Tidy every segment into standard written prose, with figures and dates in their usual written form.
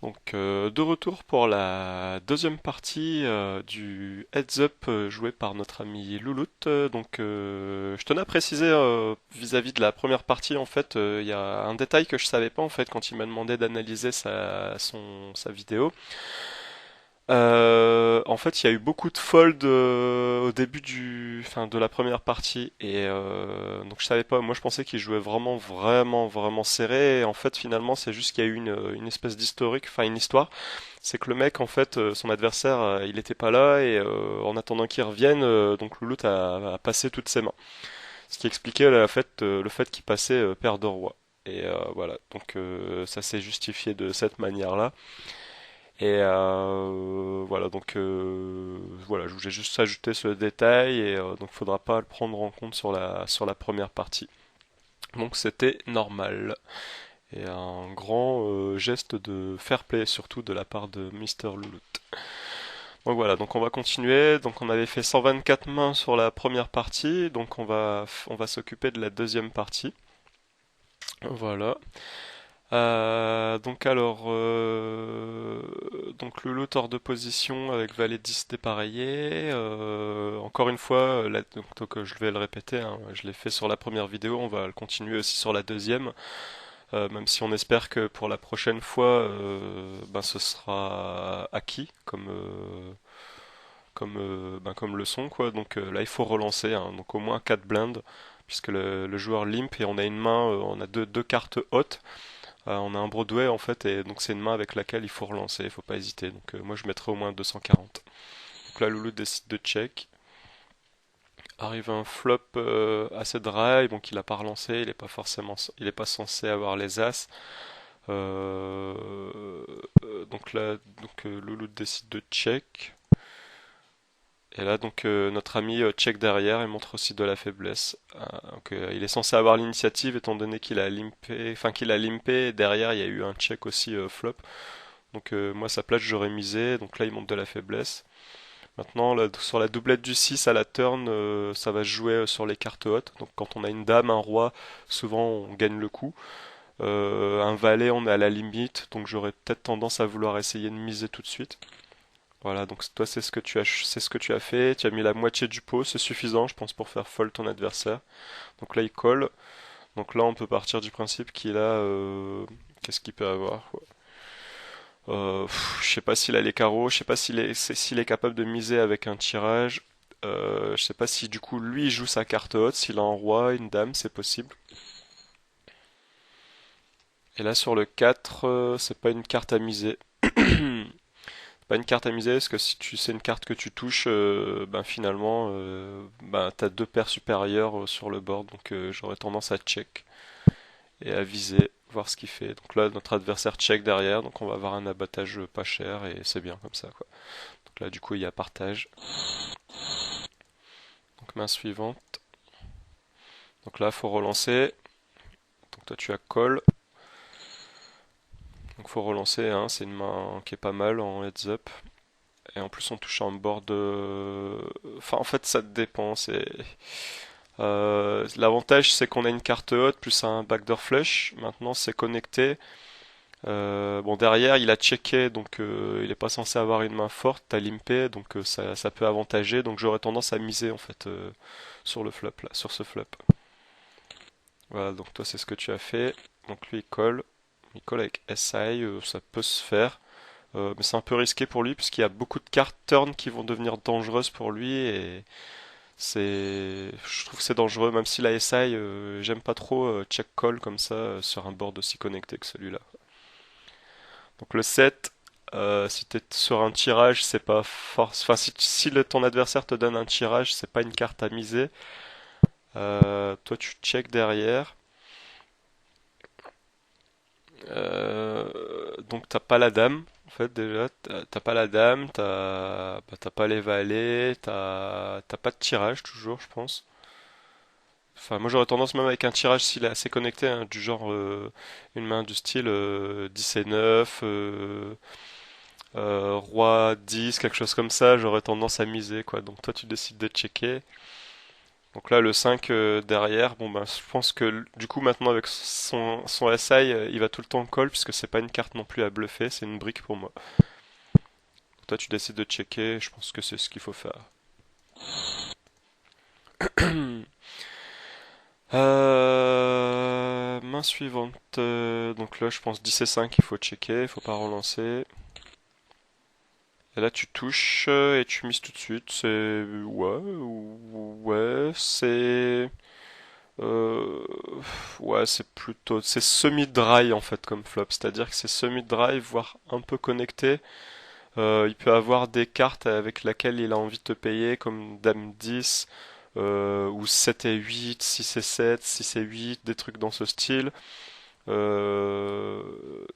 Donc de retour pour la deuxième partie du Heads Up joué par notre ami Loulout. Je tenais à préciser vis-à-vis de la première partie en fait, il y a un détail que je savais pas en fait quand il m'a demandé d'analyser sa vidéo. En fait, il y a eu beaucoup de fold au début enfin, de la première partie et donc je savais pas. Moi, je pensais qu'il jouait vraiment, vraiment, vraiment serré. Et en fait, finalement, c'est juste qu'il y a eu une espèce d'historique, enfin une histoire. C'est que le mec, en fait, son adversaire, il était pas là et en attendant qu'il revienne, donc Loulout a passé toutes ses mains. Ce qui expliquait le fait qu'il passait paire de roi. Et voilà, donc ça s'est justifié de cette manière-là. Et voilà, je voulais juste ajouter ce détail et donc faudra pas le prendre en compte sur la première partie. Donc c'était normal et un grand geste de fair play surtout de la part de Mister Loulout. Donc voilà, donc on va continuer. Donc on avait fait 124 mains sur la première partie, donc on va s'occuper de la deuxième partie. Voilà. Donc le lot hors de position avec valet 10 dépareillé. Encore une fois, je vais le répéter, hein, je l'ai fait sur la première vidéo, on va le continuer aussi sur la deuxième, même si on espère que pour la prochaine fois, ben, ce sera acquis comme leçon quoi. Donc là il faut relancer, hein, donc au moins 4 blindes puisque le joueur limp et on a une main, on a deux cartes hautes. On a un Broadway en fait, et donc c'est une main avec laquelle il faut relancer, il faut pas hésiter. Donc moi je mettrais au moins 240. Donc là Loulou décide de check. Arrive un flop assez dry, donc il a pas relancé, il est pas censé avoir les as. Donc là, Loulou décide de check. Et là donc notre ami check derrière et montre aussi de la faiblesse. Donc, il est censé avoir l'initiative étant donné qu'il a limpé et derrière il y a eu un check aussi flop. Donc moi à sa place j'aurais misé, donc là il monte de la faiblesse. Maintenant là, sur la doublette du 6 à la turn, ça va se jouer sur les cartes hautes. Donc quand on a une dame, un roi, souvent on gagne le coup. Un valet on est à la limite, donc j'aurais peut-être tendance à vouloir essayer de miser tout de suite. Voilà, donc toi c'est ce que tu as fait, tu as mis la moitié du pot, c'est suffisant je pense pour faire fold ton adversaire. Donc là il colle, donc là on peut partir du principe qu'il a... qu'est-ce qu'il peut avoir? Je sais pas s'il a les carreaux, je sais pas s'il est capable de miser avec un tirage. Je sais pas si du coup lui il joue sa carte haute, s'il a un roi, une dame, c'est possible. Et là sur le 4, c'est pas une carte à miser. Pas une carte à miser parce que si c'est une carte que tu touches, ben finalement, ben t'as deux paires supérieures sur le board, donc j'aurais tendance à check et à viser, voir ce qu'il fait. Donc là notre adversaire check derrière, donc on va avoir un abattage pas cher et c'est bien comme ça quoi. Donc là du coup il y a partage. Donc main suivante. Donc là, faut relancer. Donc toi, tu as call. Donc faut relancer, hein. C'est une main qui est pas mal en heads up. Et en plus, on touche un board de... Enfin, en fait, ça dépend. L'avantage, c'est qu'on a une carte haute plus un backdoor flush. Maintenant, c'est connecté. Bon, derrière, il a checké, donc il est pas censé avoir une main forte. T'as limpé, donc ça peut avantager. Donc j'aurais tendance à miser en fait sur le flop là, sur ce flop. Voilà, donc toi c'est ce que tu as fait. Donc lui il colle avec SI, ça peut se faire. Mais c'est un peu risqué pour lui puisqu'il y a beaucoup de cartes turn qui vont devenir dangereuses pour lui et je trouve que c'est dangereux même si la SI, j'aime pas trop check call comme ça sur un board aussi connecté que celui-là. Donc le 7, si t'es sur un tirage, c'est pas force. Enfin, si ton adversaire te donne un tirage, c'est pas une carte à miser. Toi tu check derrière. Donc t'as pas la dame, en fait déjà, t'as pas la dame, t'as pas les valets, t'as pas de tirage toujours, je pense. Enfin, moi j'aurais tendance même avec un tirage s'il est assez connecté, hein, du genre une main du style 10 et 9, roi 10, quelque chose comme ça, j'aurais tendance à miser quoi. Donc toi tu décides de checker. Donc là, le 5 derrière, bon ben, je pense que du coup maintenant avec son SI, il va tout le temps call puisque c'est pas une carte non plus à bluffer, c'est une brique pour moi. Toi, tu décides de checker, je pense que c'est ce qu'il faut faire. Main suivante. Donc là, je pense 10 et 5, il faut checker, il faut pas relancer. Et là, tu touches et tu mises tout de suite. C'est ouais, ouais, c'est ouais, c'est plutôt c'est semi-dry en fait comme flop, c'est-à-dire que c'est semi-dry, voire un peu connecté. Il peut avoir des cartes avec lesquelles il a envie de te payer, comme Dame 10, ou 7 et 8, 6 et 7, 6 et 8, des trucs dans ce style. Euh,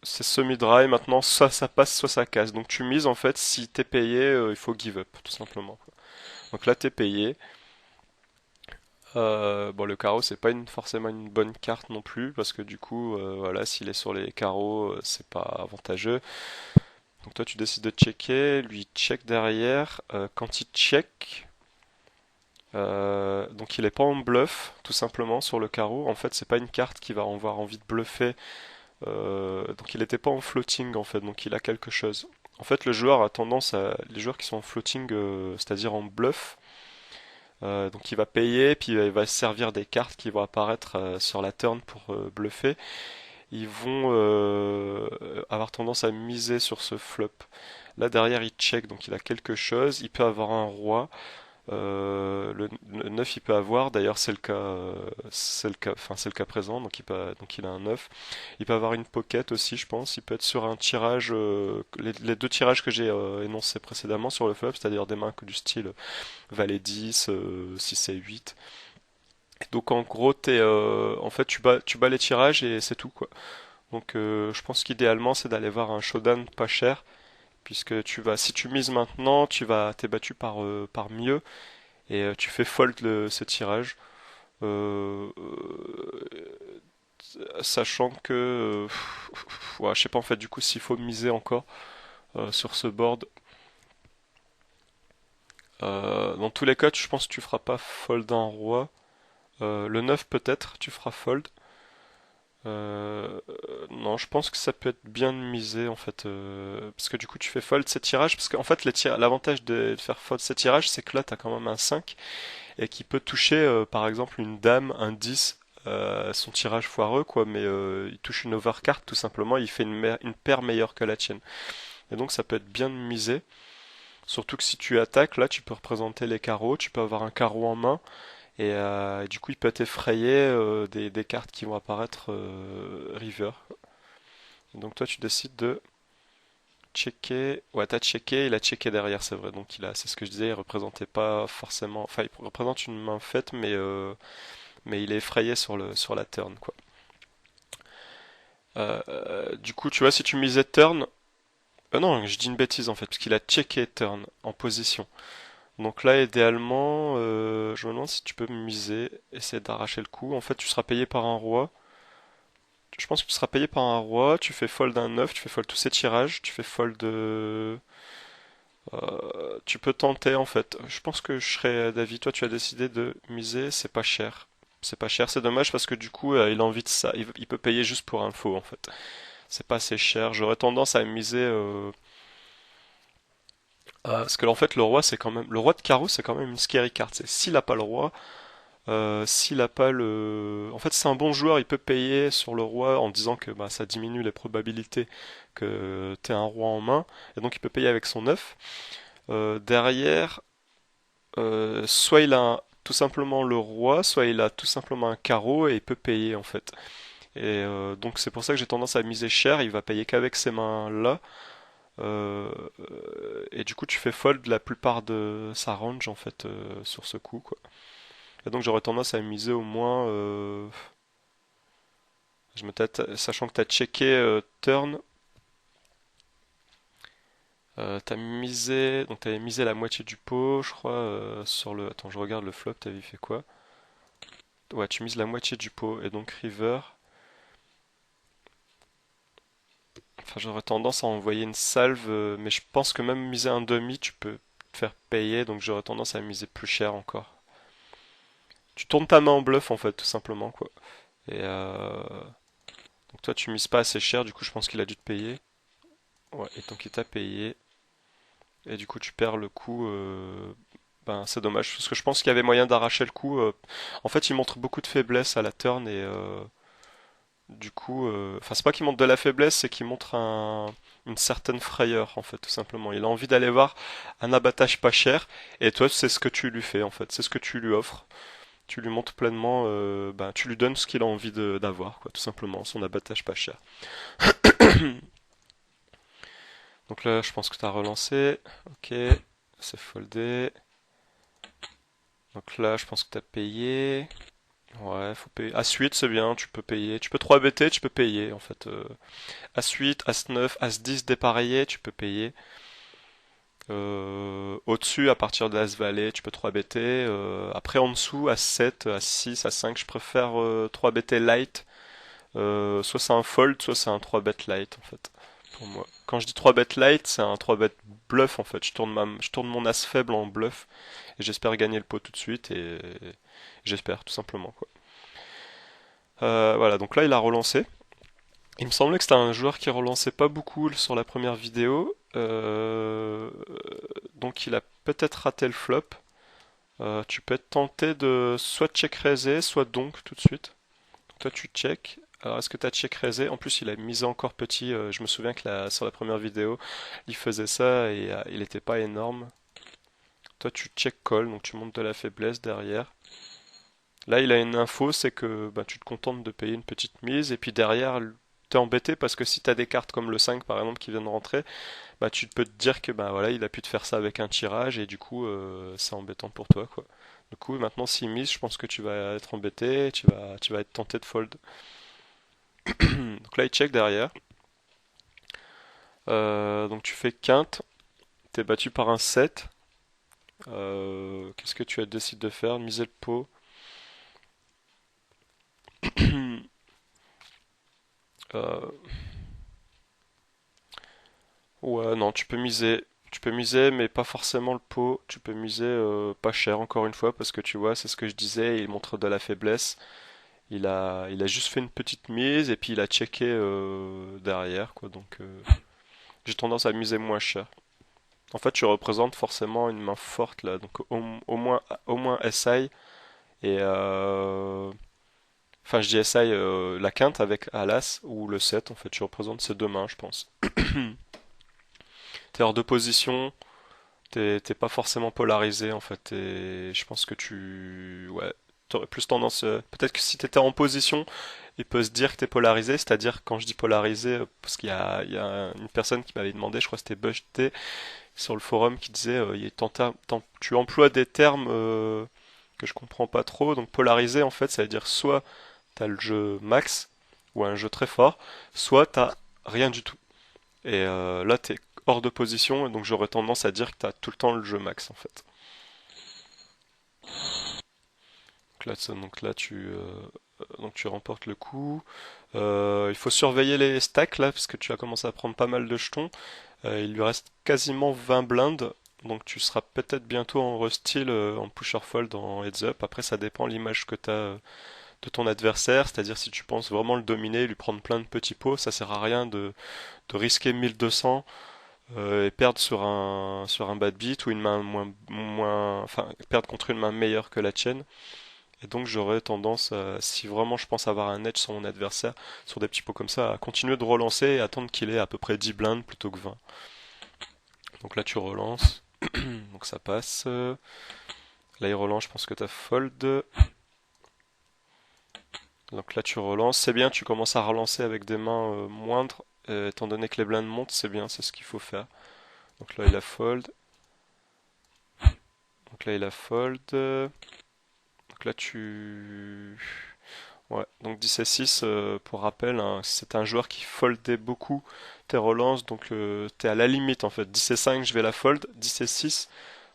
c'est semi-dry, maintenant, soit ça passe, soit ça casse. Donc tu mises en fait, si t'es payé, il faut give up, tout simplement. Donc là, t'es payé. Bon, le carreau, c'est pas forcément une bonne carte non plus, parce que du coup, voilà, s'il est sur les carreaux, c'est pas avantageux. Donc toi tu décides de checker, lui il check derrière. Quand il check, donc il est pas en bluff tout simplement sur le carreau. En fait c'est pas une carte qui va avoir envie de bluffer. Donc il était pas en floating en fait, donc il a quelque chose. En fait le joueur a tendance à les joueurs qui sont en floating, c'est-à-dire en bluff. Donc il va payer, puis il va se servir des cartes qui vont apparaître sur la turn pour bluffer. Ils vont avoir tendance à miser sur ce flop. Là derrière il check, donc il a quelque chose, il peut avoir un roi, le 9 il peut avoir, d'ailleurs c'est le cas, enfin c'est le cas présent, donc il a un 9. Il peut avoir une pocket aussi je pense, il peut être sur un tirage, les deux tirages que j'ai énoncés précédemment sur le flop, c'est-à-dire des mains que du style valet 10, 6 et 8. Donc en gros en fait tu bats les tirages et c'est tout quoi. Donc je pense qu'idéalement c'est d'aller voir un showdown pas cher, puisque si tu mises maintenant, t'es battu par mieux et tu fais fold ce tirage, sachant que ouais, je sais pas en fait du coup s'il faut miser encore sur ce board. Dans tous les cas, je pense que tu feras pas fold un roi. Le 9 peut-être, tu feras fold. Non, je pense que ça peut être bien de miser en fait, parce que du coup tu fais fold ces tirages, parce qu'en fait l'avantage de faire fold ces tirages, c'est que là t'as quand même un 5 et qui peut toucher par exemple une dame, un 10, son tirage foireux quoi, mais il touche une overcard tout simplement, il fait une paire meilleure que la tienne. Et donc ça peut être bien de miser, surtout que si tu attaques, là tu peux représenter les carreaux, tu peux avoir un carreau en main. Et du coup, il peut t'effrayer des cartes qui vont apparaître river. Donc toi, tu décides de checker. Ouais, t'as checké, il a checké derrière, c'est vrai. Donc c'est ce que je disais, il représentait pas forcément. Enfin, il représente une main faite, mais il est effrayé sur la turn, quoi. Du coup, tu vois, si tu misais turn. Non, je dis une bêtise en fait, parce qu'il a checké turn en position. Donc là, idéalement, je me demande si tu peux miser, essayer d'arracher le coup. En fait, tu seras payé par un roi. Je pense que tu seras payé par un roi, tu fais fold un 9, tu fais fold tous ces tirages, tu fais fold tu peux tenter en fait. Je pense que je serais d'avis, toi tu as décidé de miser, c'est pas cher. C'est pas cher, c'est dommage parce que du coup il a envie de ça, il peut payer juste pour info en fait. C'est pas assez cher, j'aurais tendance à miser parce que en fait le roi c'est quand même le roi de carreau c'est quand même une scary card. S'il a pas le roi, s'il a pas le... En fait, c'est un bon joueur, il peut payer sur le roi en disant que bah, ça diminue les probabilités que tu aies un roi en main, et donc il peut payer avec son 9. Derrière, soit il a tout simplement le roi, soit il a tout simplement un carreau et il peut payer en fait. Et donc c'est pour ça que j'ai tendance à miser cher, il va payer qu'avec ces mains-là. Euh, et du coup, tu fais fold la plupart de sa range en fait sur ce coup, quoi. Et donc j'aurais tendance à miser au moins, sachant que tu as checké turn, t'avais misé la moitié du pot, je crois, sur le. Attends, je regarde le flop, t'avais fait quoi? Ouais, tu mises la moitié du pot, et donc river. Enfin, j'aurais tendance à envoyer une salve, mais je pense que même miser un demi, tu peux te faire payer, donc j'aurais tendance à miser plus cher encore. Tu tournes ta main en bluff en fait, tout simplement quoi. Et donc toi tu mises pas assez cher, du coup je pense qu'il a dû te payer. Ouais, et donc il t'a payé. Et du coup tu perds le coup. Ben c'est dommage, parce que je pense qu'il y avait moyen d'arracher le coup. En fait il montre beaucoup de faiblesse à la turn et du coup, enfin c'est pas qu'il montre de la faiblesse, c'est qu'il montre une certaine frayeur en fait, tout simplement. Il a envie d'aller voir un abattage pas cher, et toi c'est ce que tu lui fais en fait, c'est ce que tu lui offres. Tu lui montres pleinement, ben, tu lui donnes ce qu'il a envie d'avoir, quoi, tout simplement, son abattage pas cher. Donc là, je pense que tu as relancé. Ok, c'est foldé. Donc là, je pense que tu as payé. Ouais, faut payer. As-8, c'est bien, tu peux payer. Tu peux 3 BT, tu peux payer en fait. As-8, As-9, As-10 dépareillé, tu peux payer. Au-dessus, à partir de l'As-Valet, tu peux 3 BT. Après, en dessous, As-7, As-6, As-5, je préfère 3 BT light. Soit c'est un fold, soit c'est un 3 bet light en fait. Pour moi. Quand je dis 3 bet light, c'est un 3 bet bluff en fait. Je tourne mon as faible en bluff et j'espère gagner le pot tout de suite et j'espère tout simplement quoi. Voilà, donc là il a relancé. Il me semblait que c'était un joueur qui relançait pas beaucoup sur la première vidéo. Donc il a peut-être raté le flop. Tu peux être tenté de soit check raise, soit donc tout de suite. Toi, tu check. Alors, est-ce que tu as check raisé? En plus, il a misé encore petit. Je me souviens que sur la première vidéo, il faisait ça et il n'était pas énorme. Toi, tu check call, donc tu montes de la faiblesse derrière. Là, il a une info, c'est que bah, tu te contentes de payer une petite mise. Et puis derrière, t'es embêté parce que si tu as des cartes comme le 5 par exemple qui viennent de rentrer, bah, tu peux te dire que bah, voilà, il a pu te faire ça avec un tirage et du coup, c'est embêtant pour toi, quoi. Du coup, maintenant, s'il mise, je pense que tu vas être embêté, tu vas être tenté de fold. Donc là, il check derrière. Donc tu fais quinte, t'es battu par un 7. Qu'est-ce que tu as décidé de faire? Miser le pot. Euh, ouais, non, tu peux miser. Tu peux miser, mais pas forcément le pot. Tu peux miser pas cher, encore une fois, parce que tu vois, c'est ce que je disais, il montre de la faiblesse. Il a juste fait une petite mise, et puis il a checké derrière, quoi. Donc j'ai tendance à miser moins cher. En fait, tu représentes forcément une main forte, là. Donc au moins SI, et enfin, je dis SI, la quinte avec Alas ou le 7, en fait, tu représentes ces deux mains, je pense. T'es hors de position, t'es pas forcément polarisé, en fait, et je pense que ouais, t'aurais plus tendance. Peut-être que si t'étais en position, il peut se dire que t'es polarisé, c'est-à-dire, quand je dis polarisé, parce qu'il y a une personne qui m'avait demandé, je crois que c'était BushT, sur le forum, qui disait, tu emploies des termes que je comprends pas trop, donc polarisé, en fait, ça veut dire soit t'as le jeu max ou un jeu très fort, soit t'as rien du tout. Et là, t'es hors de position, et donc j'aurais tendance à dire que t'as tout le temps le jeu max en fait. Donc là, tu remportes le coup. Il faut surveiller les stacks là, parce que tu as commencé à prendre pas mal de jetons. Il lui reste quasiment 20 blindes, donc tu seras peut-être bientôt en restyle, en pusher fold, en heads up. Après, ça dépend l'image que tu as de ton adversaire, c'est-à-dire si tu penses vraiment le dominer, lui prendre plein de petits pots, ça sert à rien de risquer 1200 et perdre sur un bad beat ou une main enfin perdre contre une main meilleure que la tienne. Et donc j'aurais tendance, si vraiment je pense avoir un edge sur mon adversaire, sur des petits pots comme ça, à continuer de relancer et attendre qu'il ait à peu près 10 blindes plutôt que 20. Donc là tu relances, donc ça passe. Là il relance, je pense que tu as fold. Donc là tu relances, c'est bien, tu commences à relancer avec des mains moindres, étant donné que les blindes montent, c'est bien, c'est ce qu'il faut faire. Donc là il a fold, donc là il a fold, donc là tu... Ouais, donc 10 et 6, pour rappel, hein, c'est un joueur qui foldait beaucoup tes relances, donc t'es à la limite en fait. 10 et 5, je vais la fold, 10 et 6,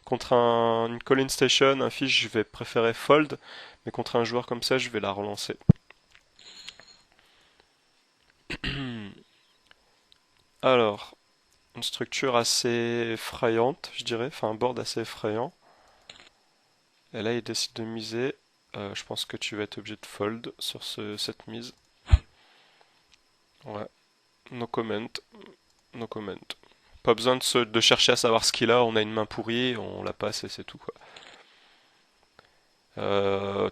contre une call-in station, un fiche, je vais préférer fold, mais contre un joueur comme ça, je vais la relancer. Alors, une structure assez effrayante, je dirais, enfin un board assez effrayant. Et là, il décide de miser. Je pense que tu vas être obligé de fold sur cette mise. Ouais, no comment, no comment. Pas besoin de chercher à savoir ce qu'il a, on a une main pourrie, on la passe et c'est tout quoi.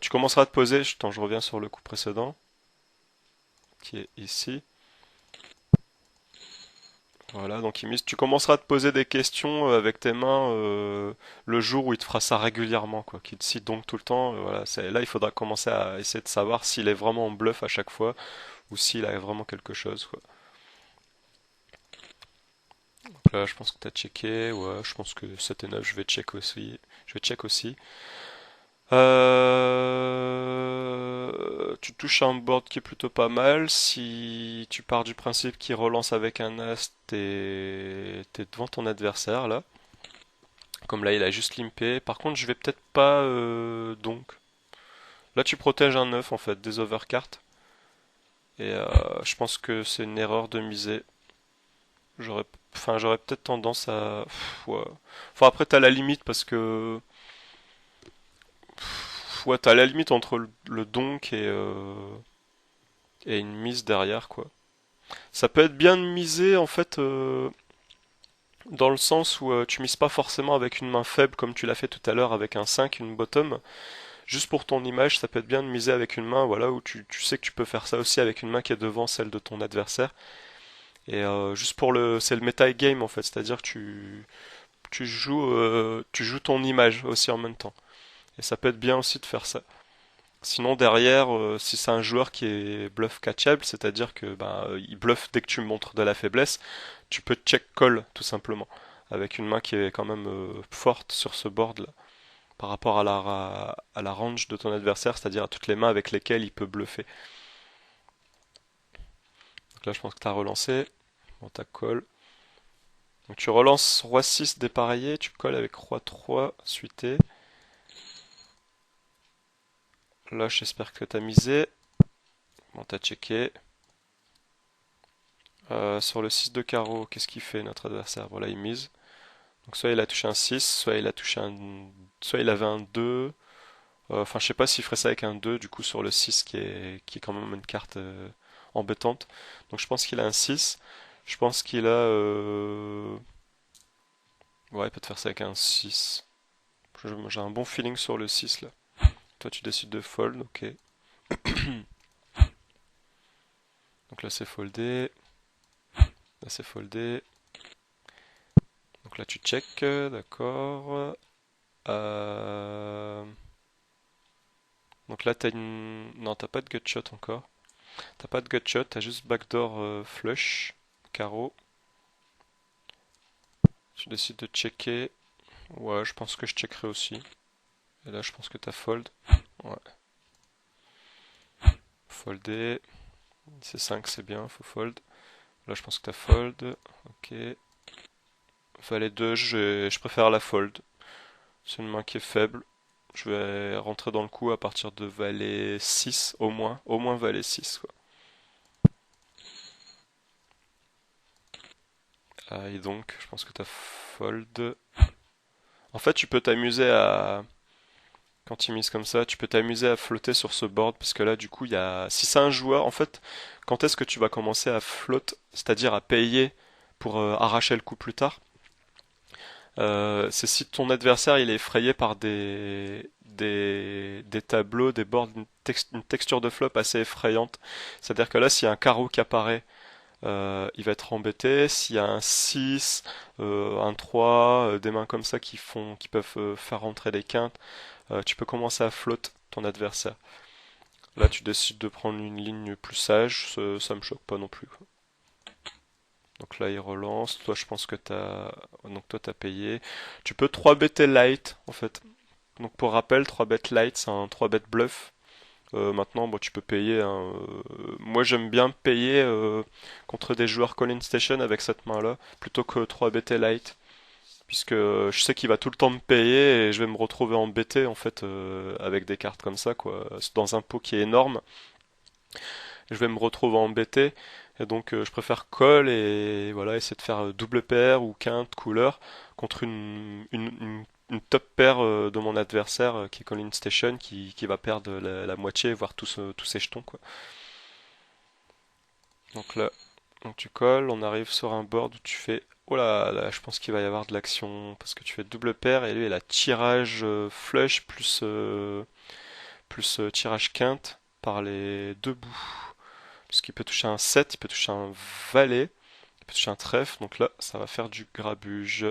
Tu commenceras à te poser, attends, je reviens sur le coup précédent, qui est ici. Voilà, donc il mise. Tu commenceras à te poser des questions avec tes mains le jour où il te fera ça régulièrement, quoi. Qu'il te cite donc tout le temps. Voilà, là il faudra commencer à essayer de savoir s'il est vraiment en bluff à chaque fois ou s'il a vraiment quelque chose, quoi. Donc là, je pense que t'as checké. Ouais, je pense que 7 et 9, je vais check aussi. Je vais check aussi. Tu touches un board qui est plutôt pas mal. Si tu pars du principe qu'il relance avec un as, t'es devant ton adversaire là. Comme là, il a juste limpé. Par contre, je vais peut-être pas donc. Là, tu protèges un 9 en fait, des overcards. Et je pense que c'est une erreur de miser. J'aurais, j'aurais peut-être tendance à. Ouais. Enfin, après, t'as la limite parce que. Ouais, t'as la limite entre le donk et une mise derrière, quoi. Ça peut être bien de miser en fait dans le sens où tu mises pas forcément avec une main faible comme tu l'as fait tout à l'heure avec un 5, une bottom. Juste pour ton image, ça peut être bien de miser avec une main, voilà, où tu sais que tu peux faire ça aussi avec une main qui est devant celle de ton adversaire. Et juste pour c'est le meta game en fait, c'est-à-dire que tu joues ton image aussi en même temps. Et ça peut être bien aussi de faire ça. Sinon derrière, si c'est un joueur qui est bluff catchable, c'est-à-dire que il bluffe dès que tu montres de la faiblesse, tu peux check call tout simplement avec une main qui est quand même forte sur ce board là par rapport à la range de ton adversaire, c'est-à-dire à toutes les mains avec lesquelles il peut bluffer. Donc là, je pense que tu as relancé. Bon, tu call. Donc tu relances roi 6 dépareillé, tu colles avec roi 3 suité. Là, j'espère que tu as misé. Bon, tu as checké. Sur le 6 de carreau, qu'est-ce qu'il fait notre adversaire? Voilà, il mise. Donc soit il a touché un 6, soit il a touché un... soit il avait un 2. Enfin, je sais pas s'il ferait ça avec un 2, du coup, sur le 6 qui est quand même une carte embêtante. Donc je pense qu'il a un 6. Je pense qu'il a... Ouais, il peut te faire ça avec un 6. J'ai un bon feeling sur le 6 là. Toi, tu décides de fold, ok. Donc là, c'est foldé. Là, c'est foldé. Donc là, tu check, d'accord. Euh, Donc là, t'as une... Non, t'as pas de gutshot encore. T'as pas de gutshot, t'as juste backdoor flush, carreau. Tu décides de checker. Ouais, je pense que je checkerai aussi. Et là, je pense que t'as fold. Ouais. Foldé. C5, c'est bien, faut fold. Là, je pense que t'as fold. Ok. Valet 2, je préfère la fold. C'est une main qui est faible. Je vais rentrer dans le coup à partir de valet 6 au moins. Au moins valet 6, quoi. Ah, et donc, je pense que t'as fold. En fait, tu peux t'amuser à... Quand il mise comme ça, tu peux t'amuser à flotter sur ce board, parce que là, du coup, il y a... Si c'est un joueur, en fait, quand est-ce que tu vas commencer à flotte, c'est-à-dire à payer pour arracher le coup plus tard? C'est si ton adversaire il est effrayé par des tableaux, des boards, une texture de flop assez effrayante. C'est-à-dire que là, s'il y a un carreau qui apparaît, il va être embêté. S'il y a un 6, un 3, des mains comme ça qui peuvent faire rentrer les quintes, tu peux commencer à flotte ton adversaire. Là, tu décides de prendre une ligne plus sage, ça me choque pas non plus, quoi. Donc là, il relance. Toi, je pense que donc toi, t'as payé. Tu peux 3 bet light, en fait. Donc pour rappel, 3 bet light, c'est un 3 bet bluff. Maintenant, bon, tu peux payer, hein. Moi, j'aime bien payer contre des joueurs call-in station avec cette main-là, plutôt que 3 bet light. Puisque je sais qu'il va tout le temps me payer et je vais me retrouver embêté en fait avec des cartes comme ça quoi. Dans un pot qui est énorme, je vais me retrouver embêté et donc je préfère call et voilà essayer de faire double paire ou quinte couleur contre une top paire de mon adversaire qui est Colin Station qui va perdre la moitié, voire tous ses jetons, quoi. Donc là, donc tu colles, on arrive sur un board où tu fais. Oh là, là, je pense qu'il va y avoir de l'action parce que tu fais double paire et lui il a tirage flush plus tirage quinte par les deux bouts. Puisqu'il peut toucher un 7, il peut toucher un valet, il peut toucher un trèfle, donc là ça va faire du grabuge.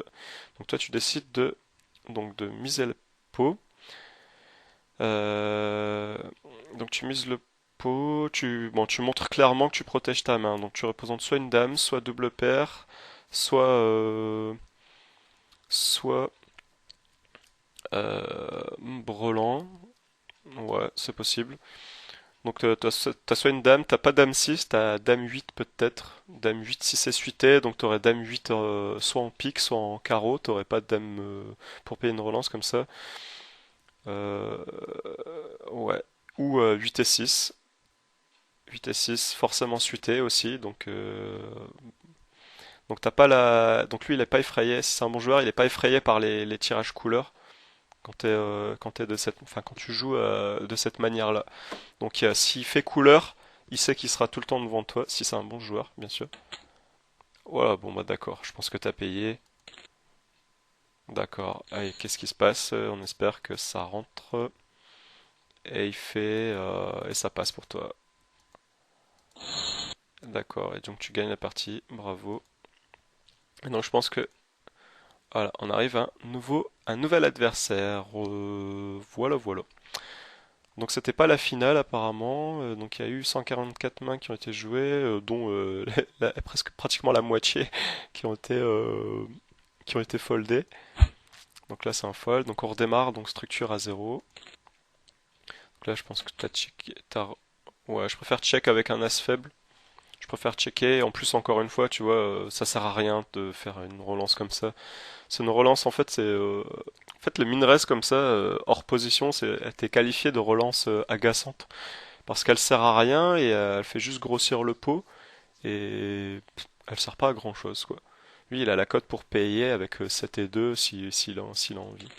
Donc toi tu décides de miser le pot. Euh, donc tu mises le pot, tu montres clairement que tu protèges ta main. Donc tu représentes soit une dame, soit double paire, soit brelan. Ouais, c'est possible. Donc t'as soit une dame, t'as pas dame 6, t'as dame 8 peut-être. Dame 8 si c'est suité, donc t'aurais dame 8 soit en pique, soit en carreau, t'aurais pas de dame pour payer une relance comme ça. Euh, ouais. Ou 8 et 6. 8 et 6 forcément suité aussi, donc t'as pas la. Donc lui il est pas effrayé, si c'est un bon joueur, il est pas effrayé par les tirages couleurs quand t'es de cette. Enfin quand tu joues de cette manière-là. Donc s'il fait couleur, il sait qu'il sera tout le temps devant toi, si c'est un bon joueur, bien sûr. Voilà, bon bah d'accord, je pense que t'as payé. D'accord. Allez, qu'est-ce qui se passe? On espère que ça rentre. Et il fait. Et ça passe pour toi. D'accord, et donc tu gagnes la partie, bravo. Et donc je pense que. Voilà, on arrive à un nouvel adversaire. Voilà, voilà. Donc c'était pas la finale apparemment. Donc il y a eu 144 mains qui ont été jouées, dont presque pratiquement la moitié qui ont été foldées. Donc là c'est un fold. Donc on redémarre, donc structure à zéro. Donc là je pense que t'as checké. Ouais, je préfère check avec un as faible. Je préfère checker. En plus encore une fois, tu vois, ça sert à rien de faire une relance comme ça. C'est une relance en fait, en fait le minerais comme ça hors position, t'es qualifié de relance agaçante parce qu'elle sert à rien et elle fait juste grossir le pot et elle sert pas à grand chose quoi. Lui, il a la cote pour payer avec 7 et 2 s'il a envie.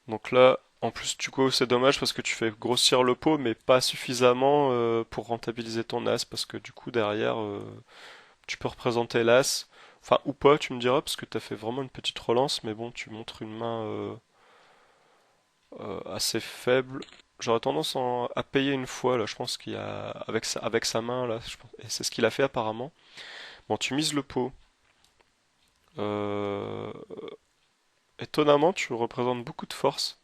Donc là, en plus du coup, c'est dommage parce que tu fais grossir le pot mais pas suffisamment pour rentabiliser ton as parce que du coup derrière tu peux représenter l'as. Enfin, ou pas, tu me diras, parce que t'as fait vraiment une petite relance, mais bon, tu montres une main assez faible. J'aurais tendance à payer une fois, là, je pense qu'il y a. Avec sa main, là, et c'est ce qu'il a fait apparemment. Bon, tu mises le pot. Euh, Étonnamment, tu représentes beaucoup de force,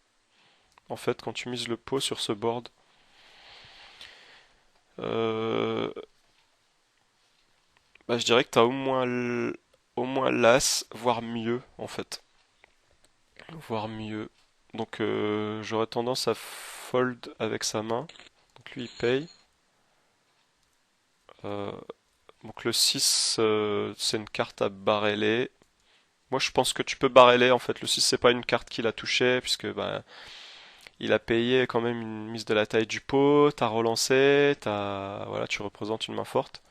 en fait, quand tu mises le pot sur ce board. Euh, Bah, je dirais que t'as au moins l'as, voire mieux, en fait. Voire mieux. Donc j'aurais tendance à fold avec sa main. Donc lui il paye. Euh, donc le 6 c'est une carte à barreler. Moi je pense que tu peux barreler en fait. Le 6 c'est pas une carte qu'il a touché puisque bah, il a payé quand même une mise de la taille du pot, t'as relancé, voilà, tu représentes une main forte.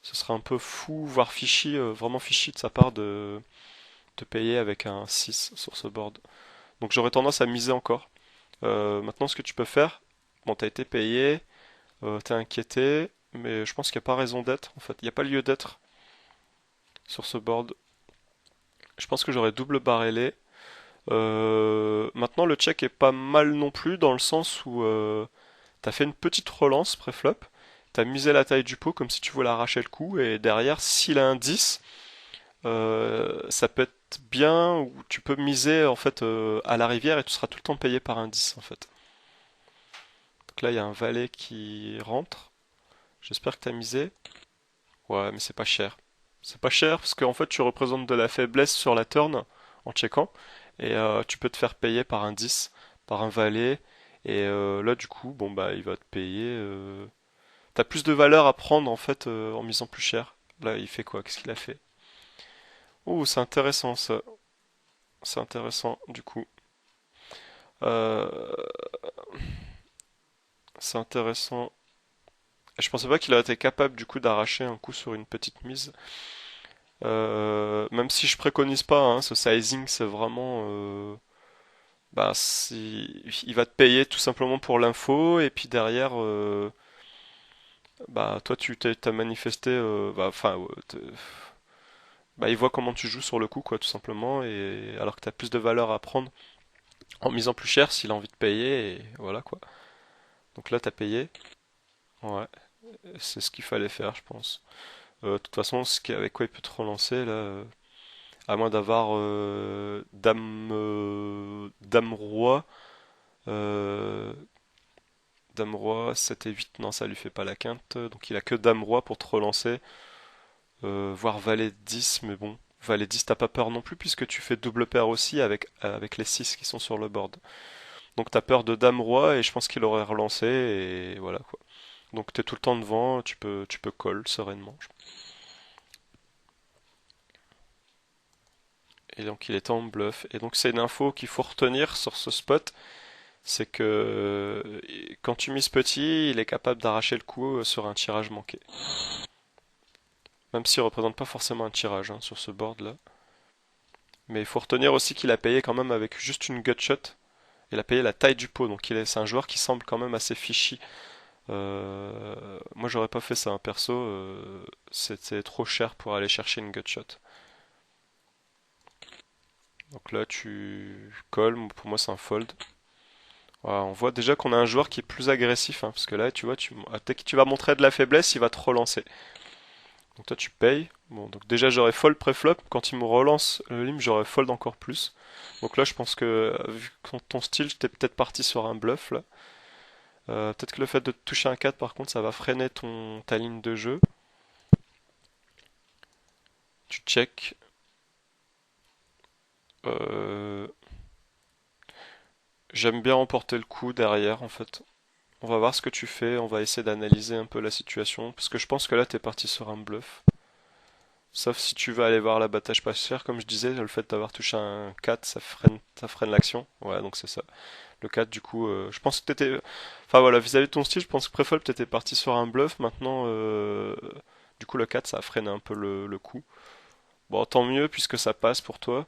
Ce serait un peu fou, voire fishy, vraiment fishy de sa part de payer avec un 6 sur ce board. Donc j'aurais tendance à miser encore. Maintenant, ce que tu peux faire, bon, t'as été payé, t'es inquiété, mais je pense qu'il n'y a pas raison d'être, en fait. Il n'y a pas lieu d'être sur ce board. Je pense que j'aurais double barrelé. Maintenant, le check est pas mal non plus, dans le sens où t'as fait une petite relance pré-flop, t'as misé la taille du pot comme si tu voulais arracher le coup, et derrière, s'il a un 10, ça peut être bien, ou tu peux miser en fait à la rivière et tu seras tout le temps payé par un 10 en fait. Donc là, il y a un valet qui rentre. J'espère que t'as misé. Ouais, mais c'est pas cher. C'est pas cher parce qu'en fait tu représentes de la faiblesse sur la turn en checkant et tu peux te faire payer par un 10, par un valet et là du coup bon bah il va te payer. T'as plus de valeur à prendre en fait en misant plus cher. Là il fait quoi? Qu'est-ce qu'il a fait? Oh c'est intéressant ça. C'est intéressant du coup. Euh, c'est intéressant. Je pensais pas qu'il aurait été capable du coup d'arracher un coup sur une petite mise. Même si je préconise pas, hein, ce sizing, c'est vraiment, bah, il va te payer tout simplement pour l'info, et puis derrière, bah, toi, t'as manifesté, bah, enfin, bah, il voit comment tu joues sur le coup, quoi, tout simplement, et alors que t'as plus de valeur à prendre en misant plus cher s'il a envie de payer, et voilà, quoi. Donc là, t'as payé, ouais, c'est ce qu'il fallait faire, je pense. De toute façon, avec quoi il peut te relancer, là, à moins d'avoir dame roi, euh, dame roi 7 et 8, non, ça lui fait pas la quinte, donc il a que dame roi pour te relancer, voire valet 10, mais bon, valet 10, t'as pas peur non plus puisque tu fais double paire aussi avec les 6 qui sont sur le board. Donc t'as peur de dame roi et je pense qu'il aurait relancé et voilà quoi. Donc t'es tout le temps devant, tu peux call sereinement. Et donc il est en bluff. Et donc c'est une info qu'il faut retenir sur ce spot, c'est que quand tu mises petit, il est capable d'arracher le coup sur un tirage manqué. Même s'il représente pas forcément un tirage hein, sur ce board là. Mais il faut retenir aussi qu'il a payé quand même avec juste une gutshot. Il a payé la taille du pot, donc c'est un joueur qui semble quand même assez fishy. Moi j'aurais pas fait ça, hein, perso, c'était trop cher pour aller chercher une gutshot. Donc là tu colles, pour moi c'est un fold. Voilà, on voit déjà qu'on a un joueur qui est plus agressif, hein, parce que là tu vois, dès que tu vas montrer de la faiblesse, il va te relancer. Donc toi tu payes. Bon, donc déjà j'aurais fold pré-flop. Quand il me relance le limp, j'aurais fold encore plus. Donc là je pense que vu ton style, t'es peut-être parti sur un bluff là. Peut-être que le fait de toucher un 4 par contre, ça va freiner ta ligne de jeu. Tu check. Euh, J'aime bien remporter le coup derrière en fait. On va voir ce que tu fais, on va essayer d'analyser un peu la situation. Parce que je pense que là t'es parti sur un bluff. Sauf si tu veux aller voir l'abattage pas cher, comme je disais, le fait d'avoir touché un 4, ça freine l'action. Ouais, donc c'est ça. Le 4, du coup, je pense que t'étais. Enfin voilà, vis-à-vis de ton style, je pense que pré-flop t'étais parti sur un bluff. Maintenant, du coup, le 4, ça a freiné un peu le coup. Bon, tant mieux puisque ça passe pour toi.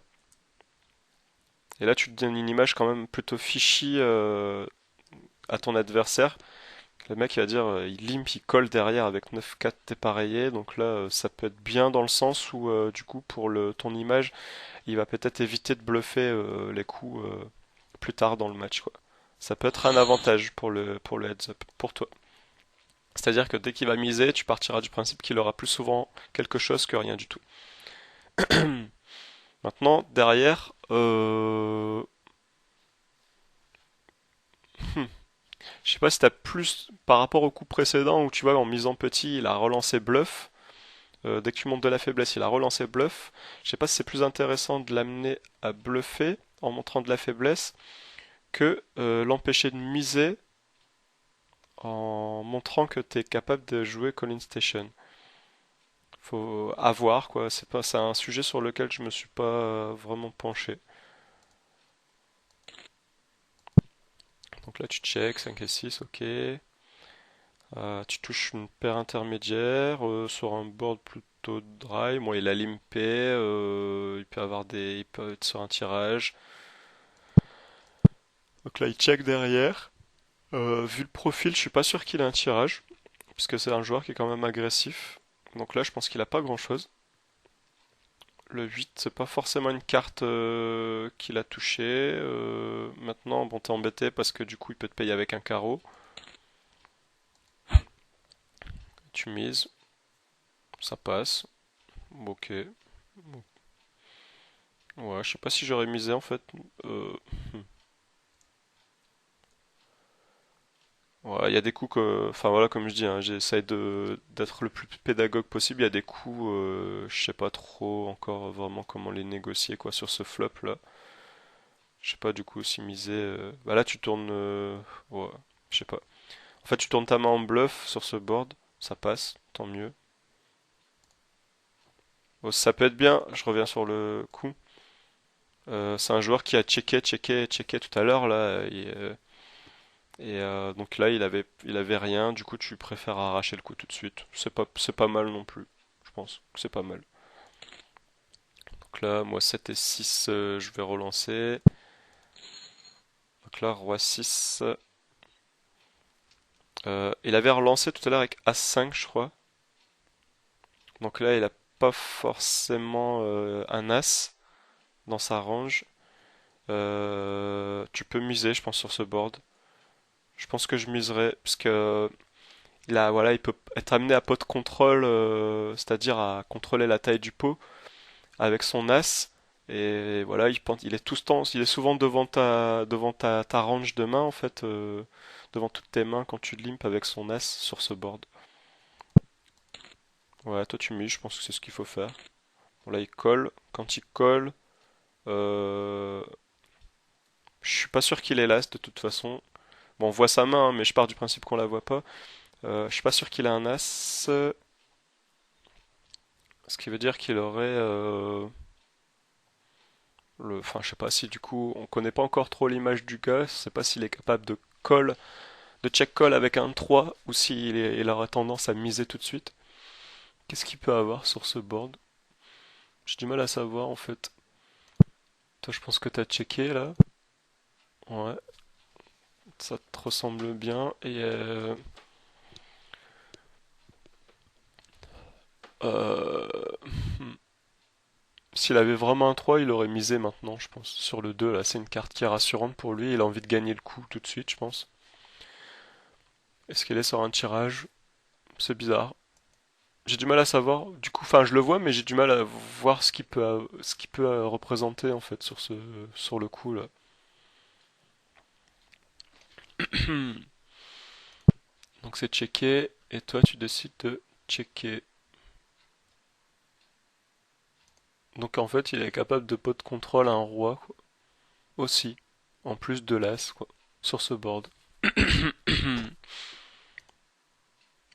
Et là, tu te donnes une image quand même plutôt fishy à ton adversaire. Le mec, il va dire, il limp, il colle derrière avec 9-4 dépareillé. Donc là, ça peut être bien dans le sens où, du coup, pour ton image, il va peut-être éviter de bluffer les coups plus tard dans le match, quoi. Ça peut être un avantage pour le heads up, pour toi. C'est-à-dire que dès qu'il va miser, tu partiras du principe qu'il aura plus souvent quelque chose que rien du tout. Maintenant, derrière, je sais pas si t'as plus par rapport au coup précédent où tu vois en misant petit, il a relancé bluff. Dès que tu montes de la faiblesse, il a relancé bluff. Je sais pas si c'est plus intéressant de l'amener à bluffer en montrant de la faiblesse que l'empêcher de miser en montrant que tu es capable de jouer Colin Station. Faut avoir quoi, c'est un sujet sur lequel je me suis pas vraiment penché. Donc là tu check 5 et 6, ok. Tu touches une paire intermédiaire sur un board plutôt dry. Bon, il a limpé, il peut être sur un tirage. Donc là il check derrière. Vu le profil, je suis pas sûr qu'il ait un tirage, puisque c'est un joueur qui est quand même agressif. Donc là je pense qu'il a pas grand chose. Le 8, c'est pas forcément une carte qu'il a touchée. Maintenant, bon, t'es embêté parce que du coup, il peut te payer avec un carreau. Tu mises, ça passe. Ok. Ouais, je sais pas si j'aurais misé en fait. Euh, ouais, il y a des coups que. Enfin voilà, comme je dis, hein, j'essaye d'être le plus pédagogue possible. Il y a des coups, je sais pas trop encore vraiment comment les négocier quoi sur ce flop là. Je sais pas du coup si miser. Bah là, tu tournes. Ouais, je sais pas. En fait, tu tournes ta main en bluff sur ce board, ça passe, tant mieux. Bon, ça peut être bien, je reviens sur le coup. C'est un joueur qui a checké tout à l'heure là, et donc là il avait rien. Du coup, tu préfères arracher le coup tout de suite. C'est pas mal non plus, je pense. C'est pas mal. Donc là, moi 7 et 6, je vais relancer. Donc là, roi 6. Il avait relancé tout à l'heure avec As5, je crois. Donc là, il a pas forcément un As dans sa range. Tu peux miser, je pense, sur ce board. Je pense que je miserai, parce que voilà, il peut être amené à pot de contrôle, c'est-à-dire à contrôler la taille du pot avec son As. Et voilà, il est tout ce temps, il est souvent devant ta range de main en fait, devant toutes tes mains quand tu limp avec son As sur ce board. Ouais, toi tu mises, je pense que c'est ce qu'il faut faire. Bon, là il colle. Quand il colle, euh, je suis pas sûr qu'il est l'As de toute façon. Bon, on voit sa main, hein, mais je pars du principe qu'on la voit pas. Je suis pas sûr qu'il a un As, ce qui veut dire qu'il aurait enfin, je sais pas si du coup, on connaît pas encore trop l'image du gars. Je sais pas s'il est capable de check call avec un 3 ou il aura tendance à miser tout de suite. Qu'est-ce qu'il peut avoir sur ce board? J'ai du mal à savoir en fait. Toi, je pense que t'as checké là. Ouais, ça te ressemble bien. Et euh, hmm. S'il avait vraiment un 3, il aurait misé maintenant, je pense. Sur le 2, là, c'est une carte qui est rassurante pour lui. Il a envie de gagner le coup tout de suite, je pense. Est-ce qu'il est sur un tirage? C'est bizarre. J'ai du mal à savoir. Du coup, enfin, je le vois, mais j'ai du mal à voir ce qu'il peut représenter en fait sur le coup là. Donc c'est checké, et toi tu décides de checker. Donc en fait, il est capable de pot de contrôle à un roi, quoi. Aussi, en plus de l'as, quoi, sur ce board.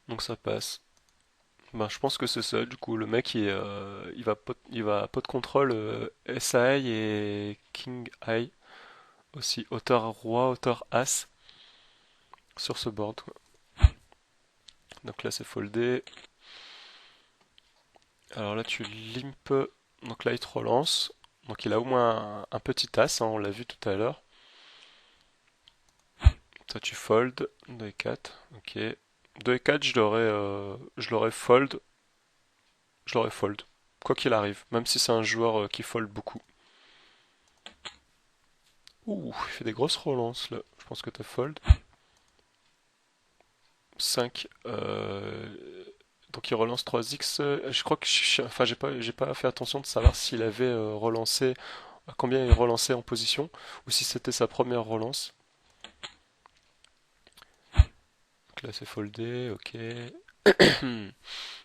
Donc ça passe. Ben, je pense que c'est ça. Du coup, le mec, il va pot de contrôle SI et King High aussi, auteur roi, auteur as sur ce board, quoi. Donc là, c'est foldé. Alors là, tu limp. Donc là, il te relance. Donc il a au moins un petit as, hein, on l'a vu tout à l'heure. Toi, tu fold. 2 et 4. Ok. 2 et 4, je l'aurais fold. Je l'aurais fold. Quoi qu'il arrive. Même si c'est un joueur qui fold beaucoup. Ouh, il fait des grosses relances là. Je pense que t'as fold. 5. Donc il relance 3x. Je crois que enfin j'ai pas fait attention de savoir s'il avait relancé, à combien il relançait en position, ou si c'était sa première relance. Donc là c'est foldé, ok.